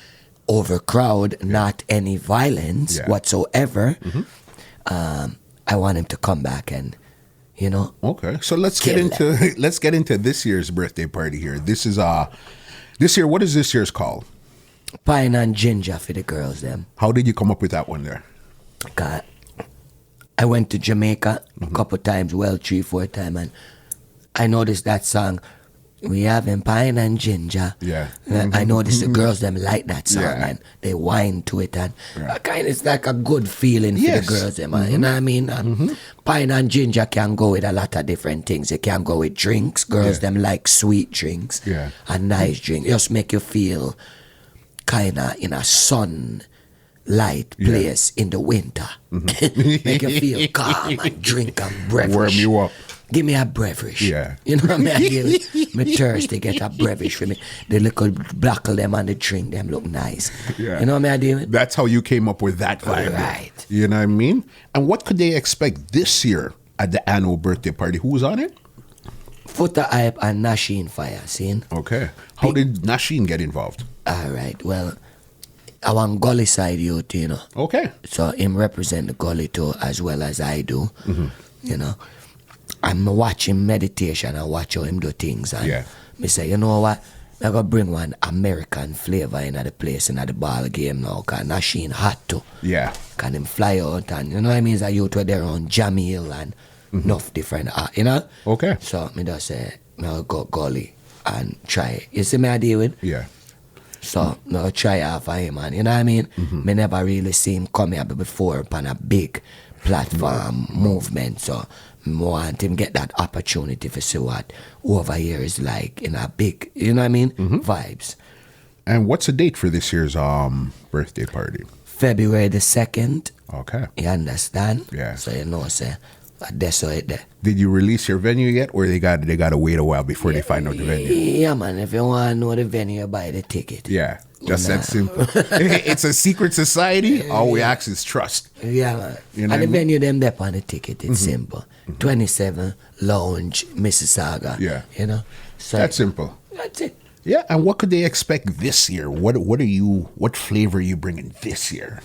overcrowd, not any violence Yeah. whatsoever. I want him to come back and, Okay, so let's get Kill into this year's birthday party here. This year. What is this year's called? Pine and Ginger for the girls them. How did you come up with that one there? I went to Jamaica a couple times, well, 3-4 times, and I noticed that song, We Having Pine and Ginger. Yeah. I noticed the girls, them like that song, Yeah. and they whine to it, and Yeah. kind of, it's like a good feeling for Yes. the girls, them, you know what I mean? And Pine and Ginger can go with a lot of different things. It can go with drinks. Girls, Yeah. them like sweet drinks, Yeah. and nice drink. Just make you feel kind of in a sun light place in the winter. Make you feel calm and drink a beverage. Warm you up. Give me a beverage. Yeah. You know what I mean? Me thirsty, get a beverage for me. The little blackle them and the drink them look nice. Yeah. You know what I mean? That's how you came up with that vibe. Right. You know what I mean? And what could they expect this year at the annual birthday party? Who's on it? Foota Hype and Nasheen Fire, see? Okay. How did Nasheen get involved? All right, well, I want gully side youth, you know. Okay. So him represent the gully too, as well as I do. You know, I'm watching meditation and watch how him do things, and Yeah. me say, you know what? I gotta bring one American flavor in the place in the ball game now, cause Nasheen hot too. Yeah. Can him fly out, and you know what I mean? It's a youth where they're on Jamil and enough different art, you know. Okay. So me just say, me I'll go gully and try it. You see me I deal with? Yeah. So I'll try out for him, and you know what I mean? Me never really see him come here before upon a big platform movement. So me want him get that opportunity to see what over here is like in a big, you know what I mean? Vibes. And what's the date for this year's birthday party? February the 2nd, Okay. you understand? Yeah. So you know, say, that's how it there. Did you release your venue yet, or they got to wait a while before they find out the venue? Yeah, man, if you want to know the venue, you buy the ticket. Yeah, just Nah. that simple. It's a secret society. All we ask is trust. Yeah, man. You know And the what I mean? venue, them there on the ticket, it's simple. 27 Lounge, Mississauga. Yeah. You know? So That's simple. That's it. Yeah, and what could they expect this year? What flavor are you bringing this year?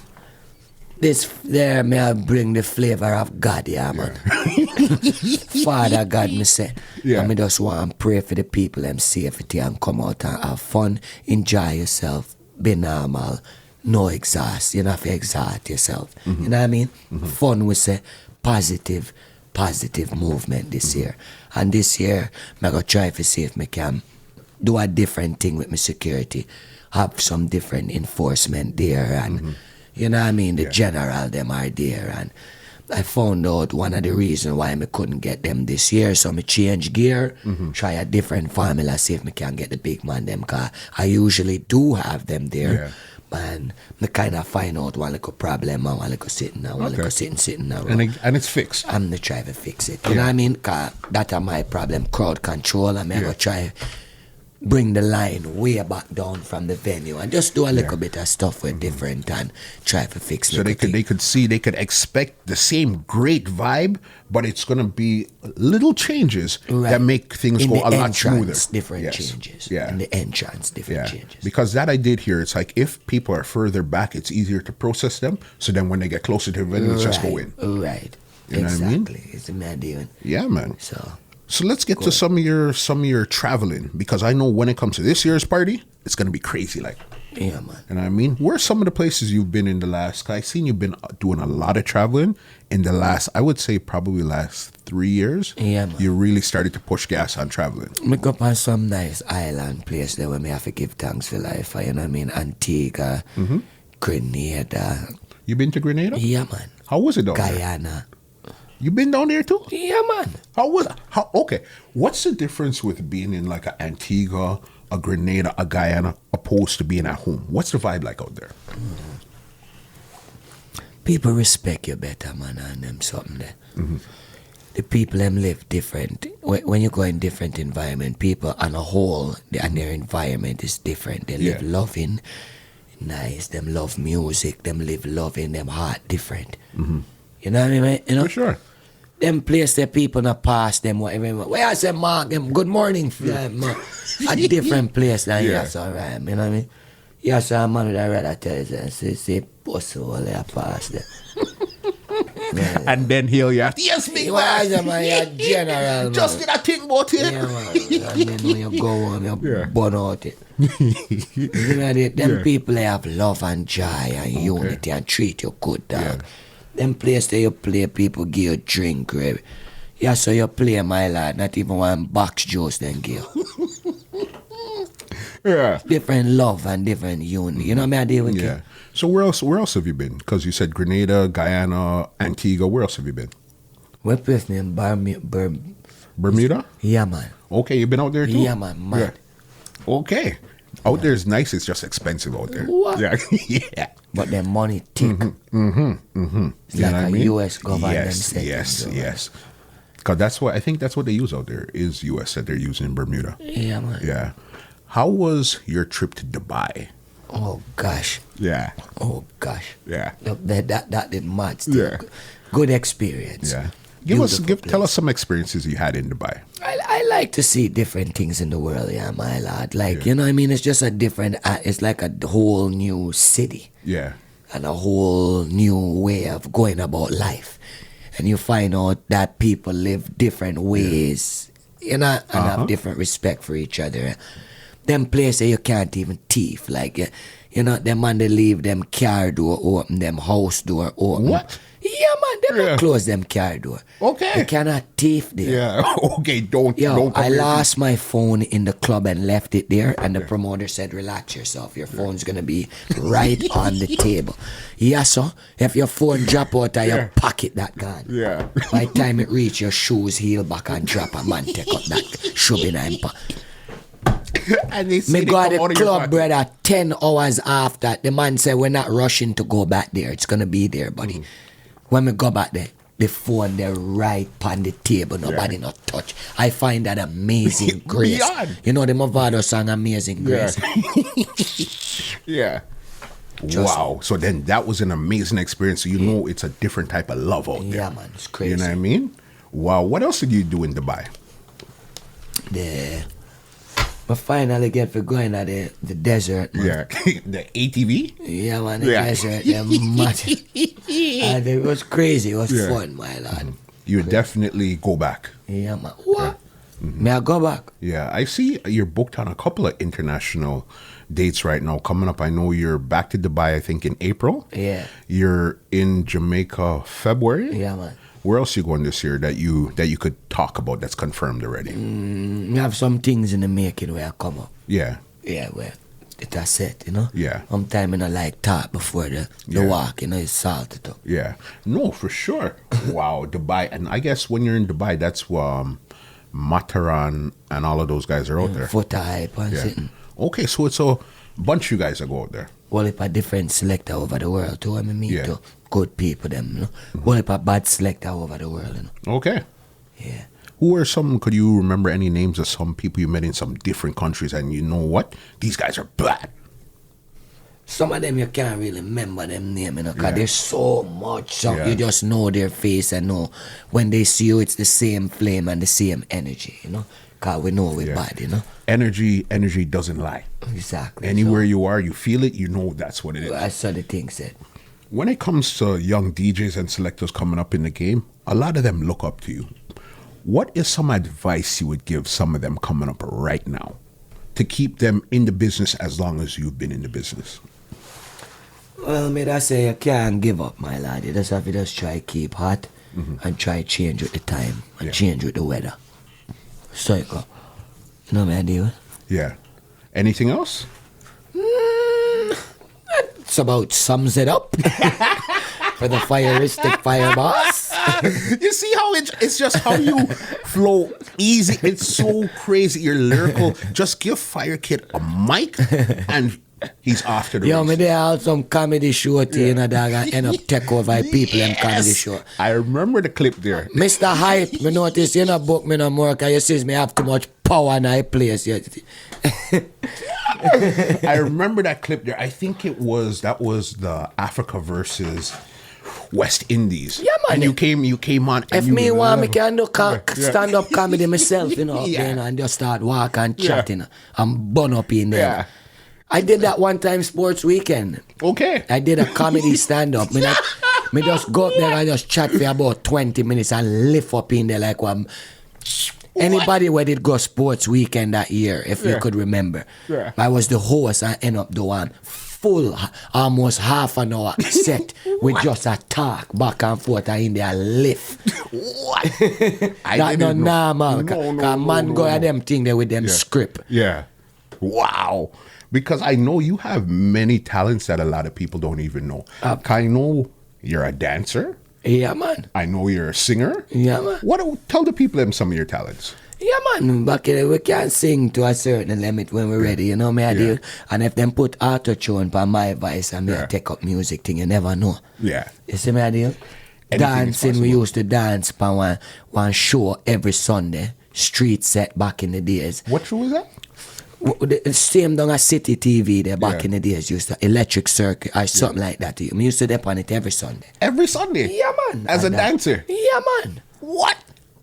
This there, may I bring the flavor of God, yeah, man. Father God, me say. Yeah. And me just want to pray for the people, them safety, and come out and have fun, enjoy yourself, be normal, no exhaust. You don't have to exhaust yourself. You know what I mean? Fun, we say, positive movement this year. And this year, I'm going to try to see if I can do a different thing with my security, have some different enforcement there, and you know what I mean, the general them are there, and I found out one of the reasons why I couldn't get them this year, so I change gear, try a different formula, see if I can get the big man them, cause I usually do have them there, and I kind of find out one little problem and one little sitting now, one little sitting now. And it's fixed. I'm gonna try to fix it. You know what I mean? Cause that's my problem, crowd control. I'm gonna try bring the line way back down from the venue and just do a little bit of stuff with different and try to fix it. So they could expect the same great vibe, but it's gonna be little changes that make things in go the a lot entrance, smoother. different Yes. changes. Yeah. In the entrance, different changes. Because that I did here, it's like if people are further back, it's easier to process them. So then when they get closer to the venue, it's just go in. Right. You know what I mean? Exactly. It's a mad doing. Yeah, man. So So let's get to some of your traveling, because I know when it comes to this year's party, it's gonna be crazy. Like, yeah, man. you know what I mean? Where are some of the places you've been in the last? I've seen you've been doing a lot of traveling in the last, I would say probably last 3 years. Yeah, man. You really started to push gas on traveling. Me go on some nice island place there where me have to give thanks for life. You know what I mean? Antigua, Grenada. You been to Grenada? Yeah, man. How was it down there? Guyana. You been down there too? Yeah, man. How was okay? What's the difference with being in like an Antigua, a Grenada, a Guyana, opposed to being at home? What's the vibe like out there? People respect you better, man, and them something there. The people them live different. When you go in different environment, people on a whole, and their environment is different. They live loving, nice. Them love music. Them live loving. Them heart different. You know what I mean, man? You know? For sure. Them place the people not pass them whatever. Where I say Mark them good morning a different place than yes, alright. You know what I mean? Yes, I'm man that rather tell you say pussy all they pass them. And then he'll yes, big Why is man you're general, man. Just did I think about it. Yeah, man. And then when you go home, you burn out it. You know, them people they have love and joy and unity and treat you good, dog. Them place that you play, people give you drink, right? Yeah, so you play, my lad, not even one box juice then give you. Yeah. Different love and different unity. You know what I deal with? Yeah. So where else have you been? Because you said Grenada, Guyana, Antigua. Where else have you been? What place named Bermuda? Yeah, man. Okay, you've been out there too? Yeah, man. Mad. Yeah. Okay. Out there is nice, it's just expensive out there. What? Yeah. Yeah. But their money thick. It's You like know what I a mean? US government Yes. Because I think that's what they use out there is US that they're using in Bermuda. Yeah, man. Yeah. How was your trip to Dubai? Oh, gosh. Yeah. Oh, gosh. Yeah. That did mad. Yeah. Good experience. Yeah. Beautiful Tell us place. some experiences you had in Dubai. I like to see different things in the world, yeah, my lad. Like, you know what I mean? It's just a different, it's like a whole new city Yeah. and a whole new way of going about life. And you find out that people live different ways, you know, and have different respect for each other. Them places you can't even thief. Like, you know, them man, they leave them car door open, them house door open. What? Yeah, man, they Yeah. don't close them car door. Okay. You cannot thief there. Yeah. Okay, don't Yo, come I here. lost my phone in the club and left it there, and the promoter said, "Relax yourself. Your phone's gonna be right on the table." Yeah, so if your phone drop out of your pocket, that gone. Yeah. By the time it reach your shoes, heel back and drop a man take up that shoe in him. And they Me say go they to come out the of your club, pocket. brother, 10 hours after. The man said, "We're not rushing to go back there. It's gonna be there, buddy." When we go back there, the phone they're right on the table. Nobody not touch. I find that amazing grace. Beyond. You know the Movado song, Amazing Yeah. Grace. Yeah. Just- Wow. So then that was an amazing experience. So you know it's a different type of love out there. Yeah, man, it's crazy. You know what I mean? Wow. What else did you do in Dubai? I finally get for going at the desert, man. Yeah. The ATV? Yeah, man, the Yeah. desert, they're mad. And it was crazy. It was Yeah. fun, my lad. You definitely go back. Yeah, man. What? May I go back? Yeah. I see you're booked on a couple of international dates right now coming up. I know you're back to Dubai, I think, in April. Yeah. You're in Jamaica February. Yeah, man. Where else you going this year that you could talk about that's confirmed already? We have some things in the making where I come up. Yeah. Yeah, where it has set, you know? Yeah. Sometimes I don't like talk before the Yeah. walk, you know, it's salted up. Yeah. No, for sure. Wow, Dubai. And I guess when you're in Dubai, that's Mataran and all of those guys are out there. Foot hype and Yeah. sitting. Okay, so it's a bunch of you guys that go out there. Well, if a different selector over the world too, I meet Yeah. too. Good people, them, you know? Well, if a bad selector over the world, you know? Okay. Yeah. Who are some, could you remember any names of some people you met in some different countries and you know what? These guys are bad. Some of them you can't really remember them name, you know, because Yeah. there's so much. So Yeah. you just know their face and know when they see you, it's the same flame and the same energy, you know? Because we know we're Yeah. bad, you know? Energy doesn't lie. Exactly. Anywhere you are, you feel it, you know that's what it is. So, I saw the thing said. When it comes to young DJs and selectors coming up in the game, a lot of them look up to you. What is some advice you would give some of them coming up right now to keep them in the business as long as you've been in the business? Well, me that say you can't give up, my lad. You just have to just try keep hot and try change with the time and Yeah. change with the weather. So you go. You know what I do? Yeah. Anything else? It's about sums it up for the fireistic fire boss. You see how it's just how you flow easy. It's so crazy. You're lyrical. Just give Fire Kid a mic and he's off to the Yo, me races. they have some comedy show to you know, dog, and end up take over people and comedy show. I remember the clip there. Mr. Hype, me notice you not book me no more because you see me have too much power in my place. I remember that clip there. I think that was the Africa versus West Indies. Yeah, man. And you came on. And If you me want, me love- can do stand-up comedy myself, you know, Yeah. you know, and just start walking and Yeah. chatting and bun up in there. Yeah. I did that one time sports weekend. Okay. I did a comedy stand-up. Me just go up there and just chat for about 20 minutes and lift up in there like one. Anybody where did go sports weekend that year, if you Yeah. could remember. Yeah. I was the host and end up the one full, almost half an hour set with just a talk back and forth and in there lift. What? That no normal. Man go at them thing there with them Yeah. script. Yeah. Wow. Because I know you have many talents that a lot of people don't even know. I know you're a dancer. Yeah, man. I know you're a singer. Yeah, man. Tell the people them some of your talents. Yeah, man. Back in we can sing to a certain limit when we're ready, you know me I Yeah. do. And if them put auto-tune on my voice and me I take up music thing, you never know. Yeah. You see me I do? Anything is Dancing, we possible. used to dance on one show every Sunday. Street set back in the days. What show is that? The same down a City TV there back Yeah. in the days, used to Electric Circuit or something like that. We used to dip on it every Sunday. Every Sunday. Yeah, man. As a And, dancer. Yeah, man. What?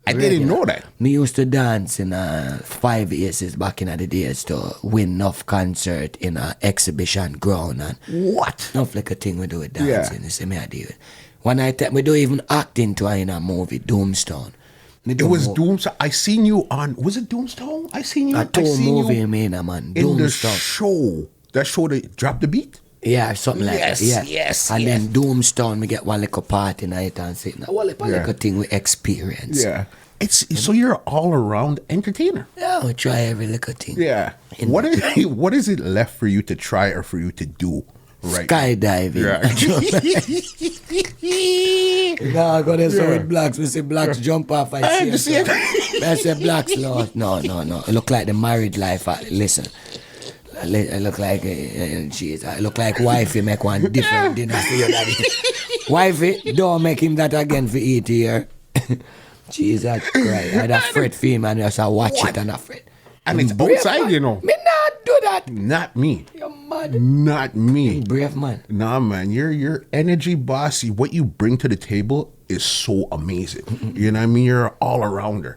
I didn't know that. Me used to dance in 5 years back in the days to win enough concert in a exhibition ground and What? enough like a thing we do with Yeah. dancing. You see me I do it. One night we do even acting to in a movie, Doomstone. Me It do was mo- Doomstone. I seen you on. Was it Doomstone? I seen you. a I two seen movie, you man, man. in the Doomstone. show. That show that dropped the beat. Yeah, something like Yes, that. Yeah. yes, And yes. then Doomstone, we get one little party night and sit. Now, one little Yeah. thing we experience. Yeah. So you're all around entertainer. Yeah, we try every little thing. Yeah. What is it left for you to try or for you to do right now? Skydiving. Yeah. No, I go there so Yeah. with blacks. We see blacks jump off. I see it. I say blacks, no. It look like the married life. Listen. I look like, jeez, I look like wifey make one different dinner for your daddy. Wifey, don't make him that again for eat here. Jesus Christ. I'd fret for him and just watch it and fret. And it's Brave outside, man. you know. Me not do that. Not me. You're mad. Not me. Brave man. Nah, man, your energy, bossy. What you bring to the table is so amazing. You know what I mean? You're an all arounder.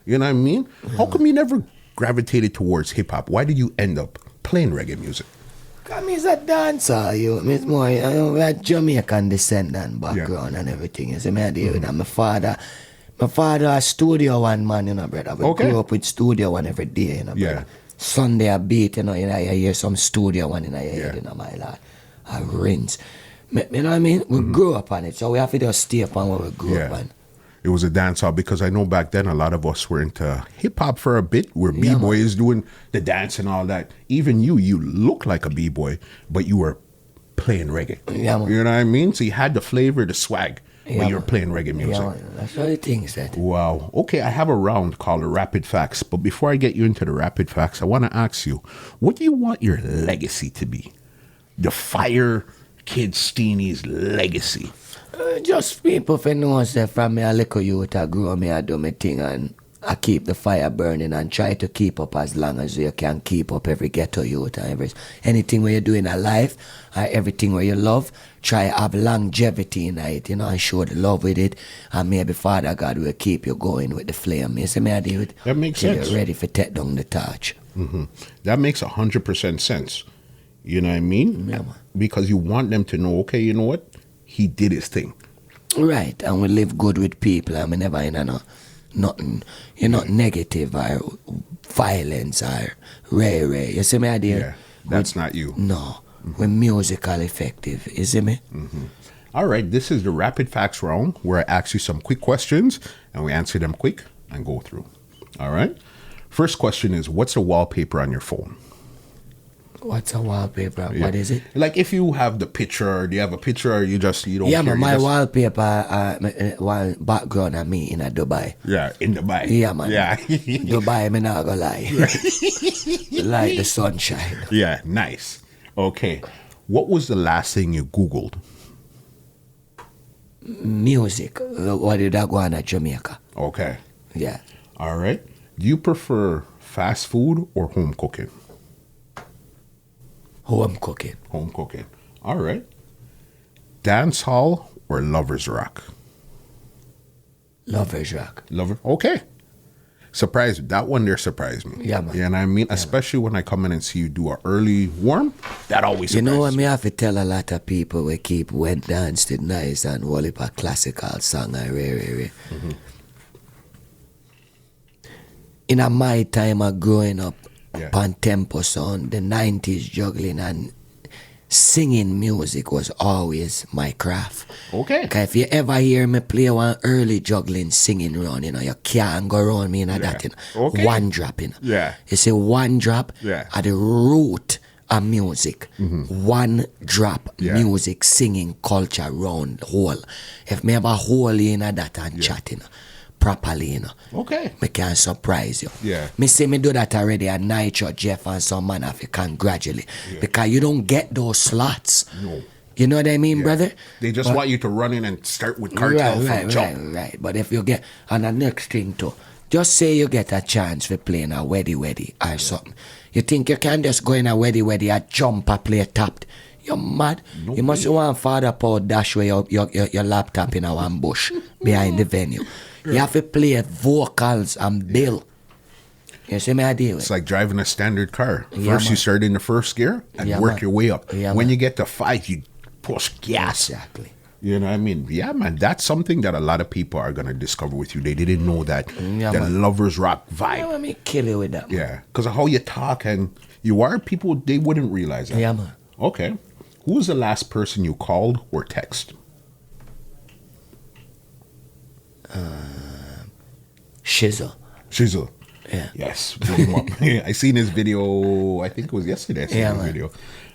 You know what I mean? How come you never gravitated towards hip hop? Why did you end up playing reggae music? Cause me's a dancer, you. Me's more, we are Jamaican descendant background and everything. You see me, I deal with that. My father a studio one man, you know, brother. We Okay. grew up with studio one every day, you know, Yeah. brother. Sunday a beat, you know, you hear some studio one in your head, Yeah. you know, my lord. A rinse. You know what I mean? We grew up on it, so we have to just stay upon what we grew up on. It was a dance hall because I know back then a lot of us were into hip hop for a bit. Where B-boys doing the dance and all that. Even you look like a B-boy, but you were playing reggae. Yeah, man. You know what I mean? So you had the flavor, the swag, Yeah, but you were man. playing reggae music. Yeah, man, that's what the thing said. Wow. Okay, I have a round called the Rapid Facts. But before I get you into the Rapid Facts, I want to ask you, what do you want your legacy to be? The Fire Kid Steenie's legacy. Just people for know say from me a little youth I grow me I do my thing and I keep the fire burning and try to keep up as long as you can keep up every ghetto youth and anything where you do in a life or everything where you love, try have longevity in it, you know, and show the love with it and maybe Father God will keep you going with the flame. You see me I do it? That makes till sense. you're ready for take down the torch. That makes 100% sense. You know what I mean? Yeah, man. Because you want them to know, okay, you know what? He did his thing. Right, and we live good with people and we never in nothing, you're not negative or violence or rare. You see me idea? Yeah, that's not you. No, we're musical effective, you see me? All right, this is the Rapid Facts round where I ask you some quick questions and we answer them quick and go through. All right? First question is, what's the wallpaper on your phone? What's a wallpaper? Yeah. What is it? Like if you have the picture, do you have a picture or you don't Yeah, care? man, you my just- wallpaper, one background of me in a Dubai. Yeah, in Dubai. Yeah, man. Yeah. Dubai, me not gonna lie. Like the sunshine. Yeah, nice. Okay. What was the last thing you Googled? Music. What did I go on at Jamaica? Okay. Yeah. All right. Do you prefer fast food or home cooking? Home cooking. Home cooking. All right. Dance hall or lovers rock? Lovers Rock. Lover. Okay. Surprised. That one there surprised me. Yeah, man. You know what I mean? Especially when I come in and see you do an early warm. That always You surprises know what, me. me have to tell a lot of people we keep went dance to nice and whole heap of classical song and rare. In a my time of growing up Yeah. on tempo sound, the 90s juggling and singing music was always my craft. Okay. Cause if you ever hear me play one early juggling singing run, you can't go around me that, Okay. One drop, Yeah. You see, one drop Yeah. at the root of music. One drop Yeah. music, singing culture round the whole. If me ever hold you that and chatting properly, Okay. me can surprise you. Yeah. Me say me do that already at Nitro, Jeff, and some man if you congratulate. Because you don't get those slots. No. You know what I mean, Yeah. brother? They just But- want you to run in and start with cartel from jump. right. But if you get, and the next thing too, just say you get a chance for playing a weddy or something. You think you can just go in a weddy and jump and play tapped? You're mad. No you must way. want father Paul dash where your laptop in a one bush behind the venue. You have to play vocals and bill. You see me idea? It's like driving a standard car. Yeah, First you man. start in the first gear and Yeah, work man. your way up. Yeah, when man. you get to 5, you push gas. Exactly. You know what I mean? Yeah, man. That's something that a lot of people are going to discover with you. They didn't know that. Yeah, the man. Lovers Rock You vibe. know, me kill you with that. Man. Yeah. Because of how you talk and you are, people, they wouldn't realize that. Yeah, man. Okay. Who was the last person you called or text? Shizzle. Shizzle. Yeah. Yes. Bring him up. I seen his video, I think it was yesterday. I seen Yeah, his man. video.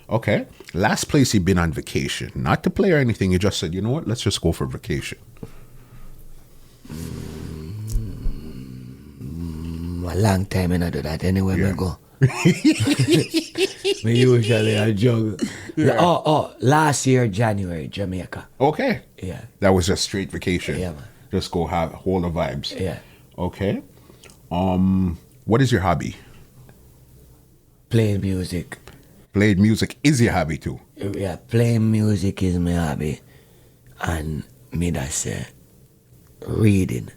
Okay. Last place you've been on vacation. Not to play or anything. You just said, you know what? Let's just go for vacation. A long time I do that anywhere Yeah. me go. Me usually I juggle. Yeah. Oh, last year January, Jamaica. Okay. Yeah. That was just straight vacation. Yeah, man. Just go have hold the vibes. Yeah. Okay. What is your hobby? Playing music. Playing music is your hobby too. Yeah, playing music is my hobby. And me that say reading.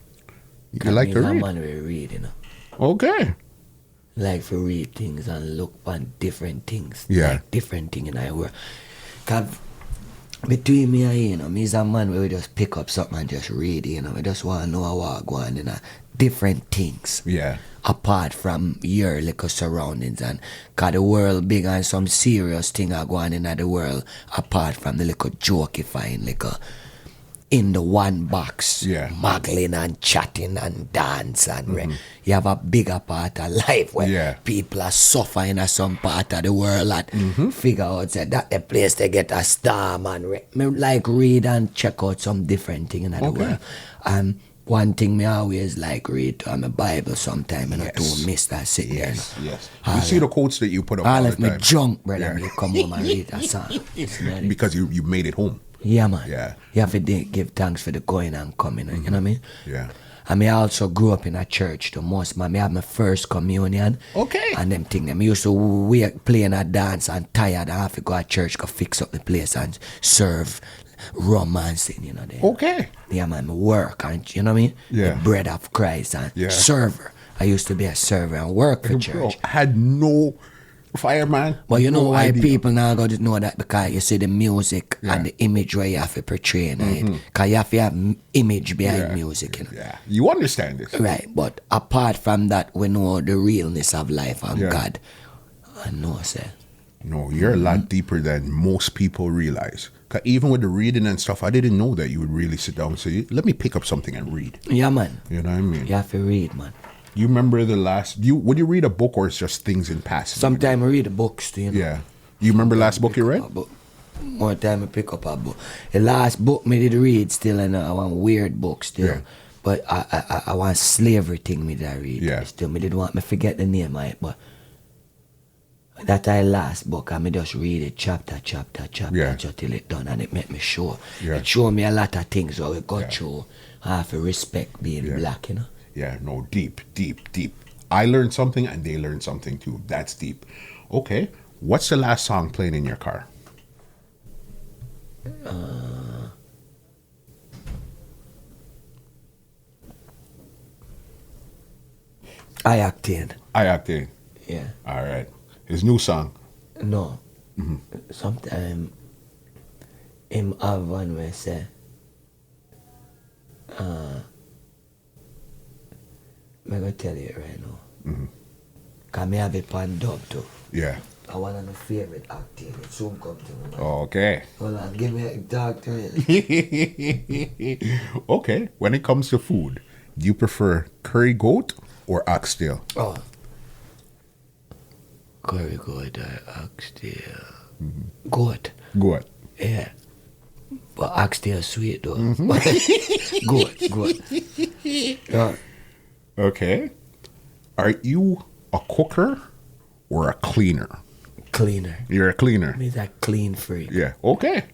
You like to me a read? man will read, Okay. Like to read things and look on different things. Yeah. Like different things in our world. Cause between me and me is a man where we just pick up something and just read, we just want to know what go on in different things. Yeah. Apart from your little surroundings and cause the world big and some serious thing are going in the world apart from the little jokifying little in the one box, Yeah. muggling and chatting and dance and you have a bigger part of life where Yeah. people are suffering in some part of the world and figure out say, that the place they get a storm and me like read and check out some different thing in the Okay. world. And one thing me always like read on my Bible sometime and I Yes. don't miss that sitting Yes. there. Yes. All You see right. the quotes that you put up All all of the me time. junk, brother, Yeah. me come home and read that song. It's ready. Because you made it home. Yeah, man. Yeah. You have to give thanks for the going and coming, you know what I mean? Yeah. And me also grew up in a church the most, man. Me had my first communion. Okay. And them thing, them used to play in a dance and tired and have to go to church, go fix up the place and serve romancing, there. Okay. Yeah, man, me work and, you know what I mean? Yeah. The bread of Christ and Yeah. server. I used to be a server and work for Bro, church. I had no fireman. But you know no why idea. people now go to know that? Because you see the music Yeah. and the image where you have to portray in it. Because you have to have image behind music, Yeah. You understand this. Right, but apart from that, we know the realness of life and Yeah. God. I know, sir. No, you're a lot deeper than most people realize. 'Cause even with the reading and stuff, I didn't know that you would really sit down and say, let me pick up something and read. Yeah, man. You know what I mean? You have to read, man. You remember the last, would you read a book or it's just things in passing? Sometimes I read the books, too, Yeah. You remember last book you read? More time I pick up a book. The last book me did read still, and I want weird book still. Yeah. But I want slavery thing me did I read. Yeah. Still, me did want me forget the name of it, but that I last book, I me just read it chapter, Yeah. just till it done, and it make me sure. Yeah. It show me a lot of things how we got Yeah. through. I have to respect being Yeah. black, Yeah, no, deep. I learned something and they learned something too. That's deep. Okay. What's the last song playing in your car? I acted. I Octane. Yeah. All right. His new song. No. Sometimes him have one where say I'm gonna tell you it right now. Cause me have it on dub too. Yeah. one of my favorite acting. It soon come to me. Man. Okay. Hold on, give me a talk to me. Okay. When it comes to food, do you prefer curry goat or oxtail? Oh. Curry goat or oxtail. Goat. Goat. Yeah. But oxtail sweet though. Goat. Yeah. Okay. Are you a cooker or a cleaner? Cleaner. You're a cleaner. Me that clean freak. Yeah. Okay.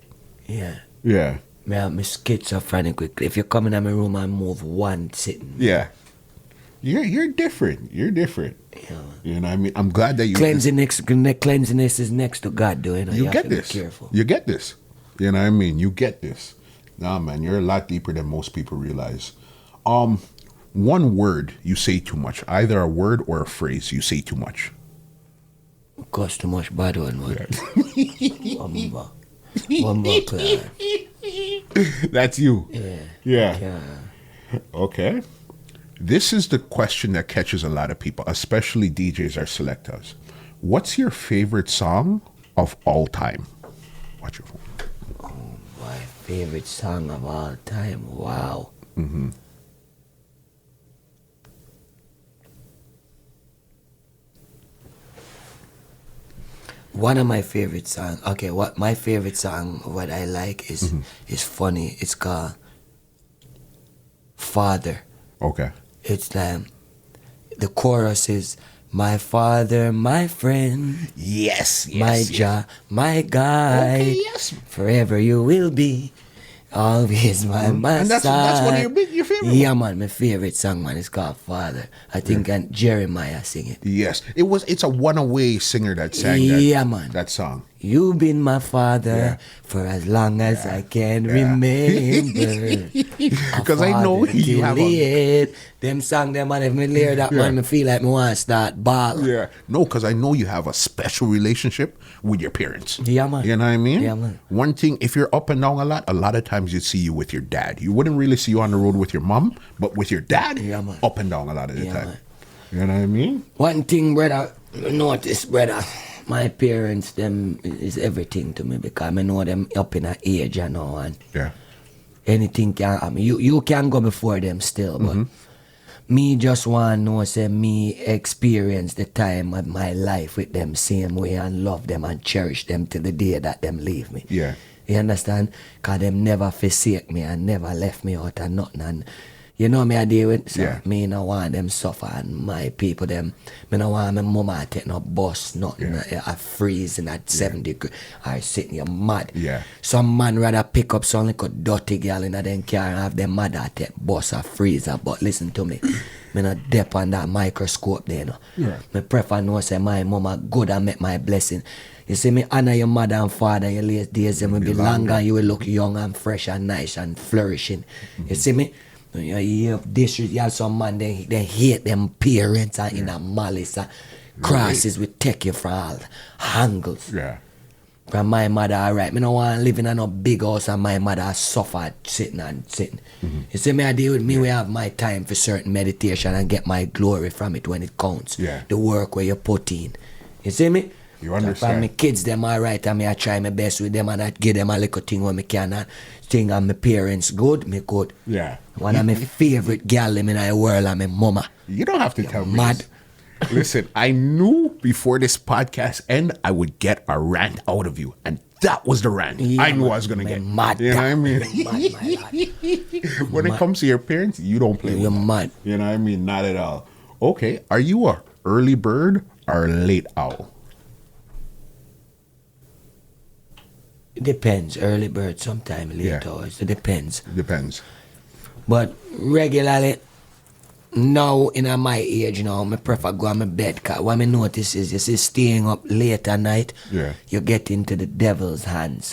Yeah. Yeah. Me schizophrenic quickly. If you come in my room and move one sitting. Yeah. You're different. You're different. Yeah. You know what I mean? I'm glad that you Cleanliness is next to God, though. You know? you have get to this. Be careful. You get this. You know what I mean? You get this. Nah, man, you're a lot deeper than most people realize. One word you say too much, either a word or a phrase you say too much. Cost too much bad one, man. Bumba clan. That's you. Yeah. Yeah. Okay. This is the question that catches a lot of people, especially DJs or selectors. What's your favorite song of all time? Watch your phone. My favorite song of all time. Wow. Mm-hmm. One of my favorite songs. Okay, what my favorite song? What I like is funny. It's called Father. Okay. It's the chorus is my father, my friend, Yes. my Jah, my guy. Okay, yes. Forever you will be. Always my master. And that's one of your favorite Yeah, man, my favorite song, man, is called Father. I think and Jeremiah sing it. Yes. It's a one-away singer that sang Yeah, man. that song. You've been my father for as long as I can remember. Because I know you have a... Them song, them man, if me hear that man, me feel like me want to start ball. Yeah. No, because I know you have a special relationship with your parents. Yeah, man. You know what I mean? Yeah, man. One thing, if you're up and down a lot of times you'd see you with your dad. You wouldn't really see you on the road with your mom, but with your dad, Yeah, man. up and down a lot of the Yeah, time. man. You know what I mean? One thing, brother, notice, brother, my parents, them is everything to me because I know them up in an age, you know, and Yeah. anything can happen. You can go before them still, but me just want to know, say, me experience the time of my life with them same way and love them and cherish them till the day that them leave me. Yeah. You understand? Because them never forsake me and never left me out of nothing. And you know me I deal with? So Yeah. me no want them suffer and my people them. Me no want my mama take no bus, nothing. Yeah. I freezing at 7 degrees. I sitting here mad. Yeah. Some man rather pick up some little dirty girl in them car and have them mother take bus or freezer. But listen to me. Me not dep on that microscope there, you know. Yeah. Me prefer know say my mama good and make my blessing. You see me honor your mother and father, your late days them will be longer and you will look young and fresh and nice and flourishing. You see me? You hear this, you have some man they hate them parents and in a malice and crosses will take you from all angles. Yeah. From my mother, alright, me no want to live in a no big house and my mother suffered sitting. You see me, I deal with me, we have my time for certain meditation and get my glory from it when it counts. Yeah. The work where you put in. You see me? You So understand? for my kids, them alright, and me I try my best with them and I give them a little thing when me can and thing and my parents good, me good. Yeah. One of my favorite gal in the world and my mama. You don't have to tell me. mad. this. Listen, I knew before this podcast end, I would get a rant out of you. And that was the rant Yeah, I knew man. I was going to Me get. mad. You know what I mean? Mad, my lad. When it comes to your parents, you don't play You're with them. mad. You know what I mean? Not at all. Okay, are you a early bird or a late owl? It depends. Early bird, sometime late Yeah. hours. It depends. Depends. But regularly, now in my age now, I prefer go on my bed. Cause what I notice is, you see, staying up late at night, Yeah. you get into the devil's hands.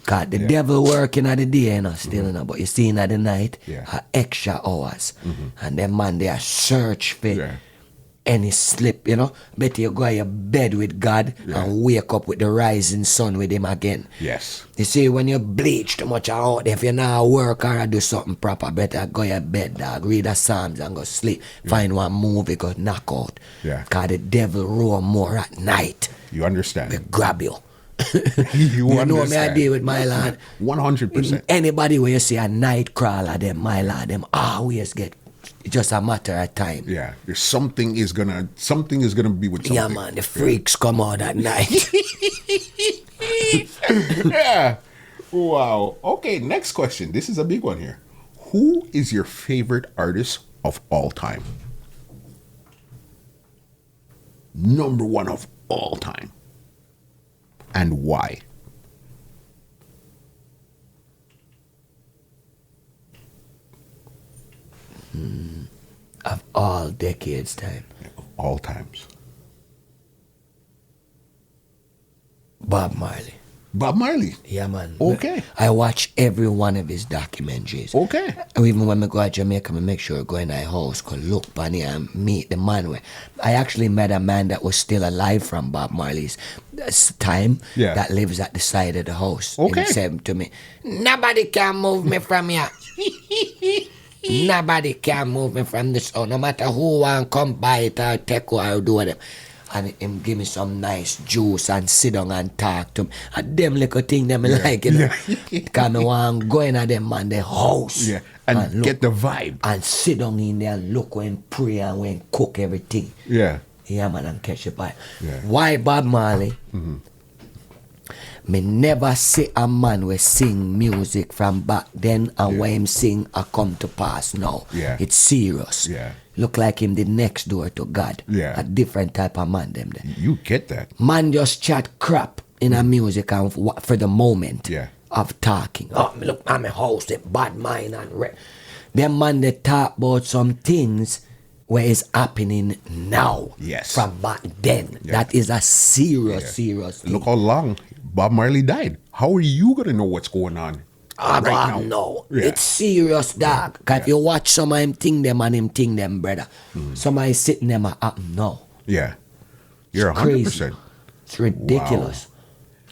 Cause the devil working at the day, you know, still, you know, but you see at the night, Yeah. extra hours. And them man, they are search for Yeah. any slip, you know. Better you go to your bed with God and wake up with the rising sun with him again. Yes. You see, when you bleach too much out there, if you not work or do something proper, better go to your bed, dog. Read the Psalms and go sleep. Find one movie, go knock out. Yeah. Because the devil roar more at night. You understand? They grab you. You know me, I understand. deal with my lad. 100%. Anybody where you see a night crawler, them, my lad, them always get. It's just a matter of time. Yeah, there's something is gonna be with something. Yeah, man, the freaks come out at night. Yeah. Wow. Okay, next question. This is a big one here. Who is your favorite artist of all time? Number one of all time. And why? Of all decades time. All times. Bob Marley. Bob Marley. Yeah, man. Okay. I watch every one of his documentaries. Okay. Even when I go to Jamaica, I make sure I go in my house, go look on it and meet the man. I actually met a man that was still alive from Bob Marley's time that lives at the side of the house. Okay. And he said to me, nobody can move me from here. Nobody can move me from this house. No matter who want come by it or take or do whatever. And him give me some nice juice and sit down and talk to me. And them little thing them like, you know. Because I want to go in at them man the house. Yeah. And look, get the vibe. and sit down in there and look when pray and when cook everything. Yeah. Yeah, man, and catch a bite. Yeah. Why Bob Marley? Me never see a man we sing music from back then and when him sing a come to pass now. Yeah. It's serious. Yeah. Look like him the next door to God. Yeah. A different type of man them there. You get that. Man just chat crap in a music and for the moment of talking. Oh, me look at my house, the bad mind and them man they talk about some things where it's happening now. Yes. From back then. Yeah. That is a serious thing. Look how long Bob Marley died. How are you gonna know what's going on? I right don't now? know. Yeah. It's serious, dog. Because if you watch some of him thing them and him thing them, brother. Somebody sitting them up no. Yeah. You're It's 100%. crazy. It's ridiculous.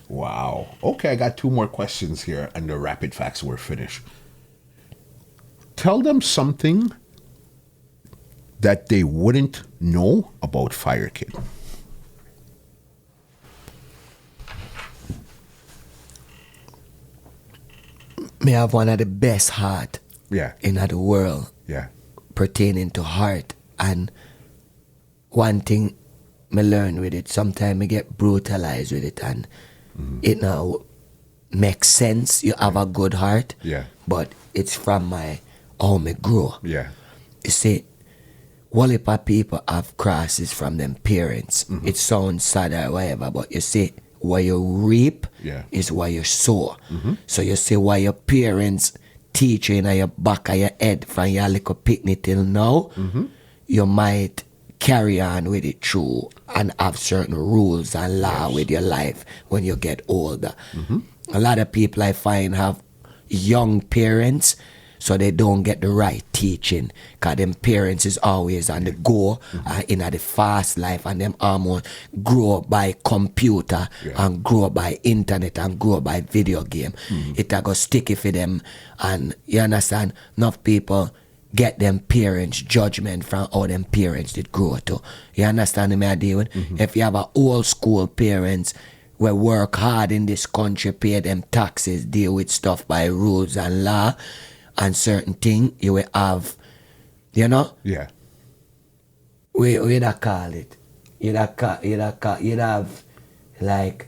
Wow. Okay, I got two more questions here, and the rapid facts were finished. Tell them something that they wouldn't know about Fire Kid. Me have one of the best heart in the world Yeah. pertaining to heart. And one thing me learn with it, sometimes me get brutalized with it and it now makes sense. You have a good heart. Yeah. But it's from how me grow. Yeah. You see, one heap of people have crosses from them parents. It sounds sad or whatever, but you see, what you reap is what you sow. So you see why your parents teach you in your back of your head from your little picnic till now, you might carry on with it through and have certain rules and law with your life when you get older. A lot of people I find have young parents, so they don't get the right teaching, because them parents is always on the go in the fast life, and them almost grow up by computer and grow up by internet and grow up by video game. It a go sticky for them, and you understand, enough people get them parents judgment from how them parents did grow to. You understand me I deal with? If you have a old school parents we work hard in this country, pay them taxes, deal with stuff by rules and law and certain thing, you will have, you know? Yeah. We da call it. You'd have like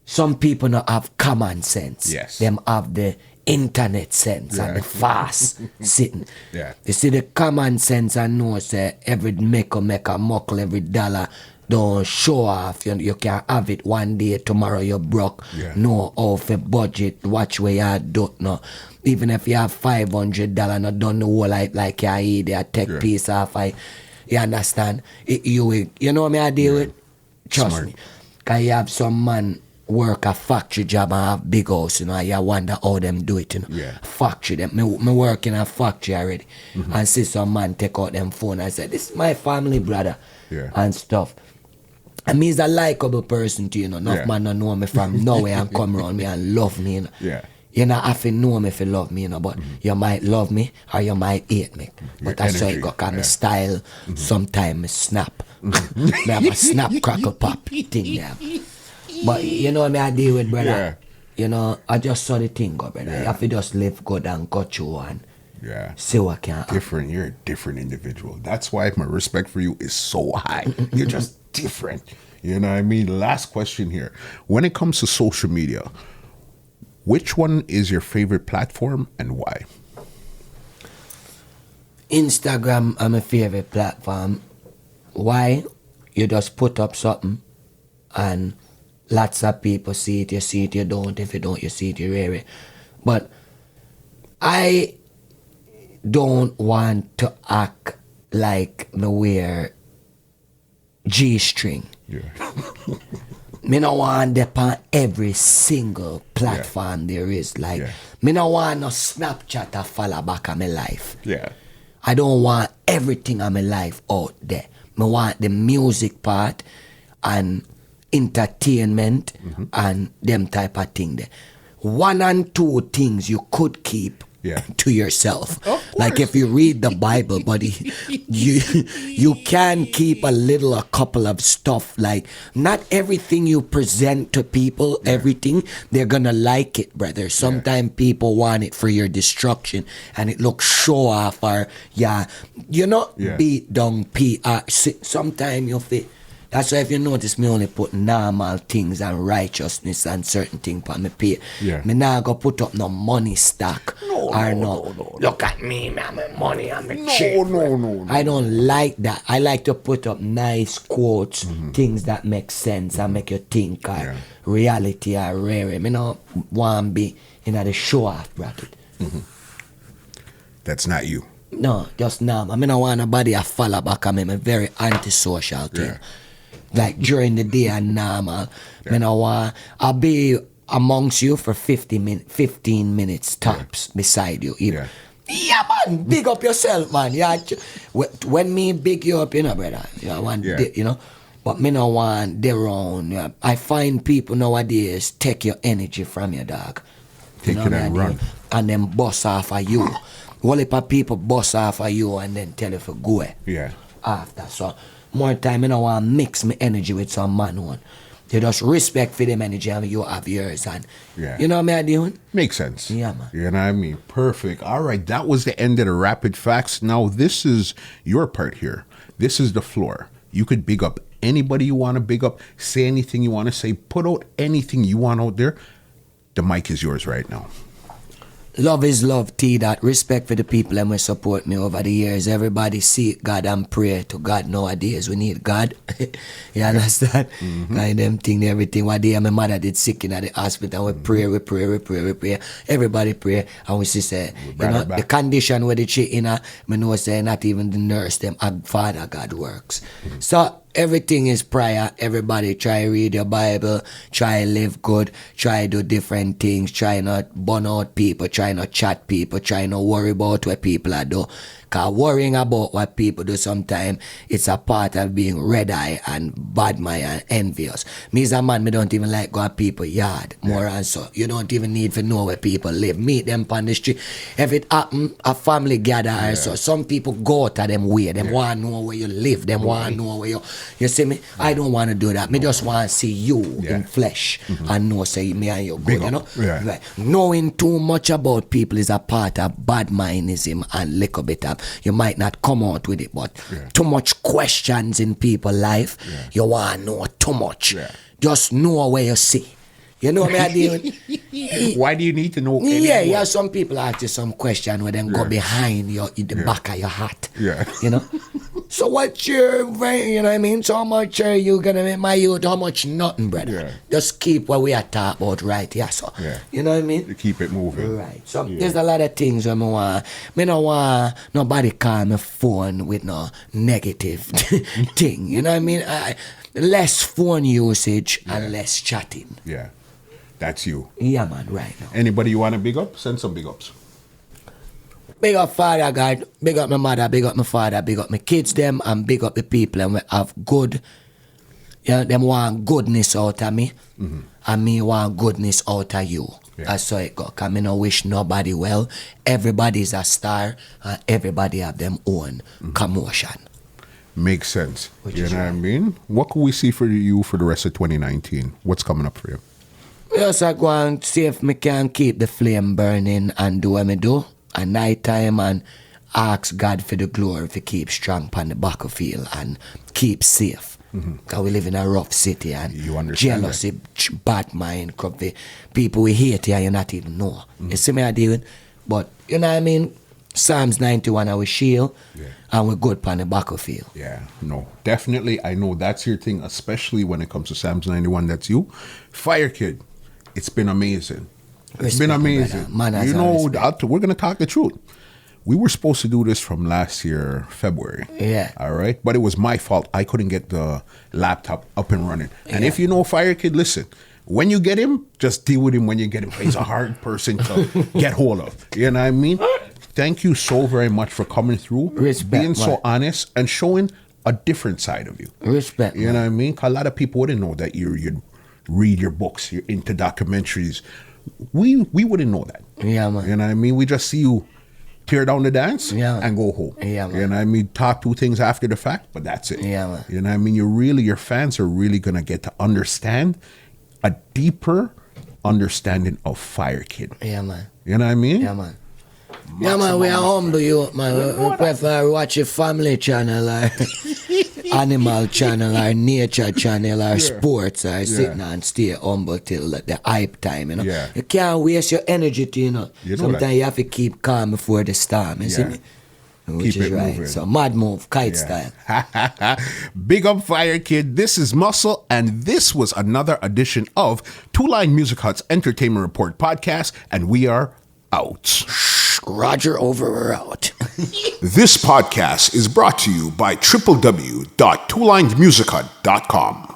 some people not have common sense. Yes. Them have the internet sense and the fast sitting. Yeah. You see the common sense and know say every make a muckle, every dollar don't show off. You can have it one day, tomorrow you're broke. Yeah. Know how to budget, watch where you do no. Even if you have $500, not done the whole like you eat, you take piece off. You understand? You know what I deal with? Trust Smart. me. Because you have some man work a factory job and have big house, you know, you wonder how them do it, you know. Yeah. Factory, them. Me work in a factory already. And see some man take out them phone and say, this is my family, brother. Yeah. And stuff. And me is a likable person too, you know. Enough man don't know me from nowhere and come around me and love me, you know. Yeah. You know, have to know me if you love me, you know, but you might love me or you might hate me. But that's how it go, because my style, sometimes me snap. Me have a snap, crackle, pop thing there. But you know what I deal with, brother? Yeah. You know, I just saw the thing go, brother. You have to just live good and go through and see what can happen. Different. You're a different individual. That's why my respect for you is so high. You're just different. You know what I mean? Last question here. When it comes to social media, which one is your favorite platform and why? Instagram is my favorite platform. Why? You just put up something and lots of people see it, you don't. If you don't, you see it, you hear it. But I don't want to act like me wear G-string. Yeah. Me no want dep on every single platform there is. Like, me no want no Snapchat to follow back on my life. Yeah. I don't want everything on my life out there. Me want the music part and entertainment and them type of thing there. 1 and 2 things you could keep to yourself. Like if you read the Bible, buddy, you can keep a couple of stuff. Like not everything you present to people, everything, they're gonna like it, brother. Sometimes people want it for your destruction and it looks show off or beat down PR. Sometimes you feel. That's why if you notice me only put normal things and righteousness and certain things on my page. Me not go put up no money stack no. Look at me, man, my money and my check. No. I don't like that. I like to put up nice quotes, things that make sense and make you think reality are rare. Me not want to be in the show off bracket. That's not you. No, just now. I mean, I want nobody to follow back on me. I'm a very antisocial thing. Like during the day and normal. I'll be amongst you for 15 minutes tops beside you. Yeah, man, big up yourself, man. Yeah, when me big you up, you know, brother. I want, you know. But me no want their own. Yeah. I find people nowadays take your energy from your dog. Take it and run. And then bust off of you. Whole heap of people bust off of you and then tell you to go after. So more time I don't want to mix my energy with some man one. You just respect for them energy and you have yours and you know what I'm doing? Makes sense. Yeah, man. You know what I mean? Perfect. All right, that was the end of the rapid facts. Now this is your part here. This is the floor. You could big up anybody you want to big up, say anything you want to say, put out anything you want out there. The mic is yours right now. Love is love, T. That respect for the people that will support me over the years. Everybody seek God and pray to God nowadays. We need God. You understand? Like them thing, everything. One day my mother did sick in the hospital. We pray. Everybody pray. And we see say, the condition where the chick in her, me know say not even the nurse, them Father God works. So everything is prayer. Everybody try read your Bible, try live good, try do different things, try not burn out people, try not chat people, try not worry about what people are do. Because worrying about what people do sometimes, it's a part of being red-eye and bad mind and envious. Me as a man, me don't even like go at people's yard more and so. You don't even need to know where people live. Meet them on the street. If it happen, a family gather so. Some people go to them way. Them want to know where you live. Them want to know where you see me? I don't want to do that. Me just want to see you in flesh and know say me and you good, you know? Like, knowing too much about people is a part of bad mindism and little bit of you might not come out with it, but too much questions in people's life, you want to know too much. Just know where you see. You know what I mean? Why do you need to know anymore? Some people ask you some question where then go behind the back of your hat. You know? So what's your, you know what I mean? So how much are you going to make my youth? How much nothing, brother? Just keep what we are talking about right here. So, you know what I mean? To keep it moving. Right. So there's a lot of things where me don't want nobody call my phone with no negative thing. You know what I mean? less phone usage and less chatting. Yeah. That's you. Yeah, man, right now. Anybody you want to big up? Send some big ups. Big up Father God, big up my mother, big up my father, big up my kids them, and big up the people and we have good, them want goodness out of me, and me want goodness out of you. Yeah. That's how it go. Cause me no wish nobody well. Everybody's a star and everybody have them own commotion. Makes sense. Which You is know what I right. mean? What can we see for you for the rest of 2019? What's coming up for you? Yes, I go and see if me can keep the flame burning and do what me do at night time and ask God for the glory to keep strong on the battlefield and keep safe. Because we live in a rough city and You understand jealousy, bad mind, come for people we hate here you not even know. You see me I deal with? But you know what I mean? Psalms 91 our shield and we're good on the battlefield. Yeah, no, definitely. I know that's your thing, especially when it comes to Psalms 91. That's you. Fire Kid, it's been amazing. It's been Respect, my amazing. brother. Man has You a know, respect. we're going to talk the truth. We were supposed to do this from last year, February. Yeah. All right. But it was my fault. I couldn't get the laptop up and running. And Yeah. if you know Fire Kid, listen, when you get him, just deal with him when you get him. He's a hard person to get hold of. You know what I mean? Thank you so very much for coming through, Respect, being so man. honest, and showing a different side of you. Respect. You know what I mean? 'Cause a lot of people wouldn't know that you'd read your books, you're into documentaries. We wouldn't know that. Yeah, man. You know what I mean? We just see you tear down the dance Yeah. and go home. Yeah, man. You know what I mean? Talk two things after the fact, but that's it. Yeah, man. You know what I mean? Your fans are really gonna get to understand a deeper understanding of Fire Kid. Yeah, man. You know what I mean? Yeah, man. Yeah, man, we are humble you, man. We prefer watch a family channel or animal channel or nature channel or sports or sitting and stay humble till the hype time, you know. Yeah. You can't waste your energy, you know. You know Sometimes that. you have to keep calm before the storm, you see Yeah. me? Which Keep is it right. moving. So mad move, kite style. Big up Fire Kid. This is Muscle, and this was another edition of Two Line Music Hut's Entertainment Report podcast, and we are out. Roger over or out. This podcast is brought to you by www.twolinesmusichut.com.